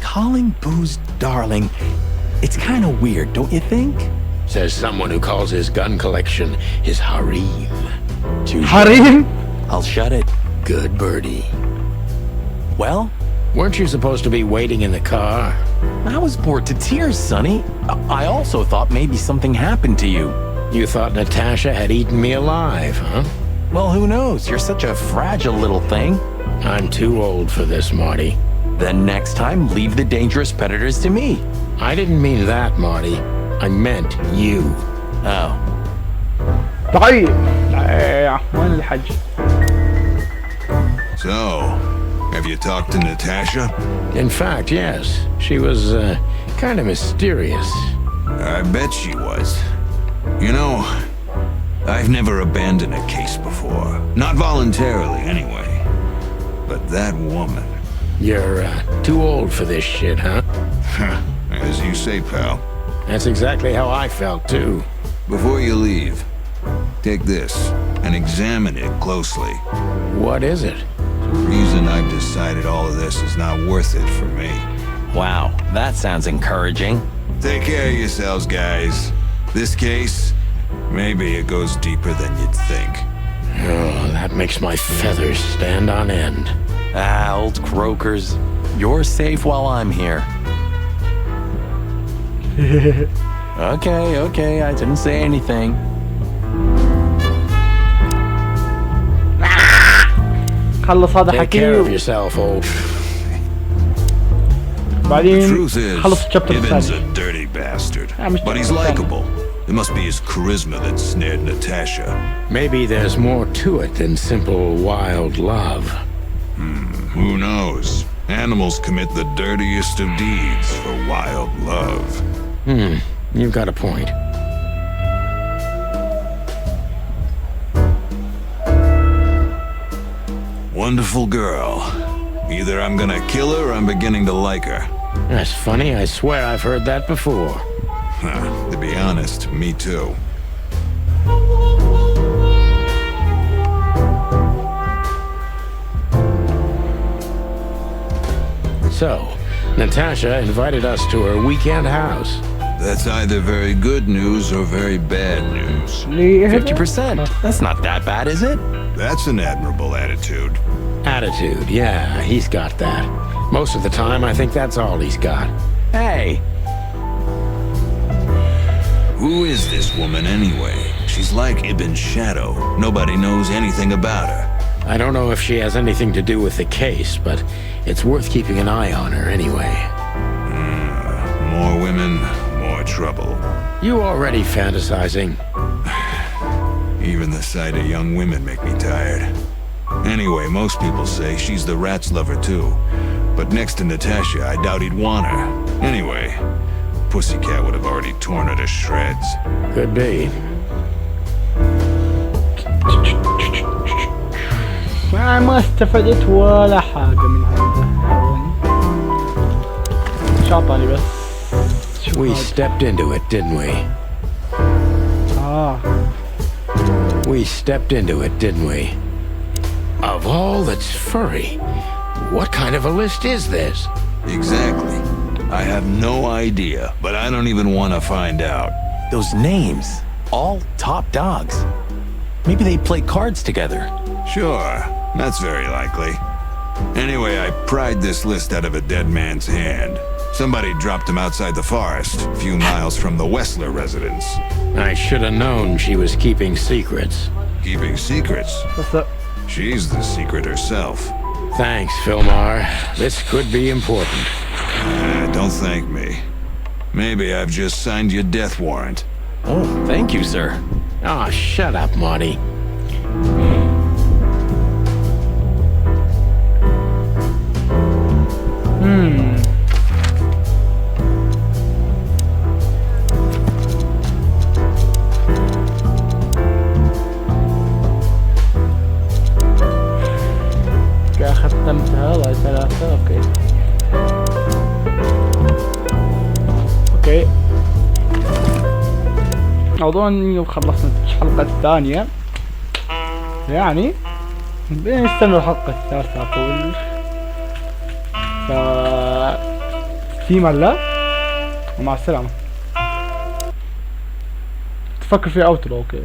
Calling booze darling, it's kind of weird, don't you think? Says someone who calls his gun collection his harem. Harem? I'll shut it. Good birdie. Well? Weren't you supposed to be waiting in the car? I was bored to tears, Sonny. I also thought maybe something happened to you. You thought Natasha had eaten me alive, huh? Well, who knows? You're such a fragile little thing. I'm too old for this, Marty. Then next time, leave the dangerous predators to me. I didn't mean that, Marty. I meant you. Oh. طيب وين الحج؟ So, have you talked to Natasha? In fact, yes. She was, kind of mysterious. I bet she was. You know, I've never abandoned a case before. Not voluntarily, anyway. But that woman... You're, too old for this shit, huh? As you say, pal. That's exactly how I felt, too. Before you leave, take this and examine it closely. What is it? The reason I've decided all of this is not worth it for me. Wow, that sounds encouraging. Take care of yourselves, guys. This case, maybe it goes deeper than you'd think. Oh, that makes my feathers stand on end. Old croakers. You're safe while I'm here. Okay, I didn't say anything. خلص هذا Take care of حكي yourself, old. The بعدين truth is, خلص الشابتر Ibn's الثاني. a dirty bastard, مش but he's الثاني. likable. It must be his charisma that snared Natasha. Maybe there's more to it than simple wild love. Who knows? Animals commit the dirtiest of deeds for wild love. You've got a point. Wonderful girl. Either I'm gonna kill her or I'm beginning to like her. That's funny. I swear I've heard that before. To be honest, me too. So, Natasha invited us to her weekend house. That's either very good news or very bad news. 50%. That's not that bad, is it? That's an admirable attitude. Attitude, yeah, he's got that. Most of the time, I think that's all he's got. Hey. Who is this woman anyway? She's like Ibn's shadow. Nobody knows anything about her. I don't know if she has anything to do with the case, but it's worth keeping an eye on her anyway. More women, more trouble. You already fantasizing? Even the sight of young women make me tired. Anyway, most people say she's the rat's lover too. But next to Natasha, I doubt he'd want her. Anyway, Pussycat would have already torn her to shreds. Could be. ما استفدت ولا حاجة من عنده. ايش اعطاني بس. We stepped into it, didn't we? We stepped into it, didn't we? Of all that's furry, what kind of a list is this? Exactly. I have no idea, but I don't even want to find out. Those names, all top dogs. Maybe they play cards together. Sure, that's very likely. Anyway, I pried this list out of a dead man's hand. Somebody dropped him outside the forest, a few miles from the Wessler residence. I should have known she was keeping secrets. Keeping secrets? What's up? She's the secret herself. Thanks, Filmar. This could be important. Don't thank me. Maybe I've just signed your death warrant. Oh, thank you, sir. Oh, shut up, Marty. ختمت هذا 3. اوكي اظن خلصنا الحلقة الثانية، يعني بنستنى الحلقة الثالثة اقول. فيما الله ومع السلامة. تفكر في اوترو. اوكي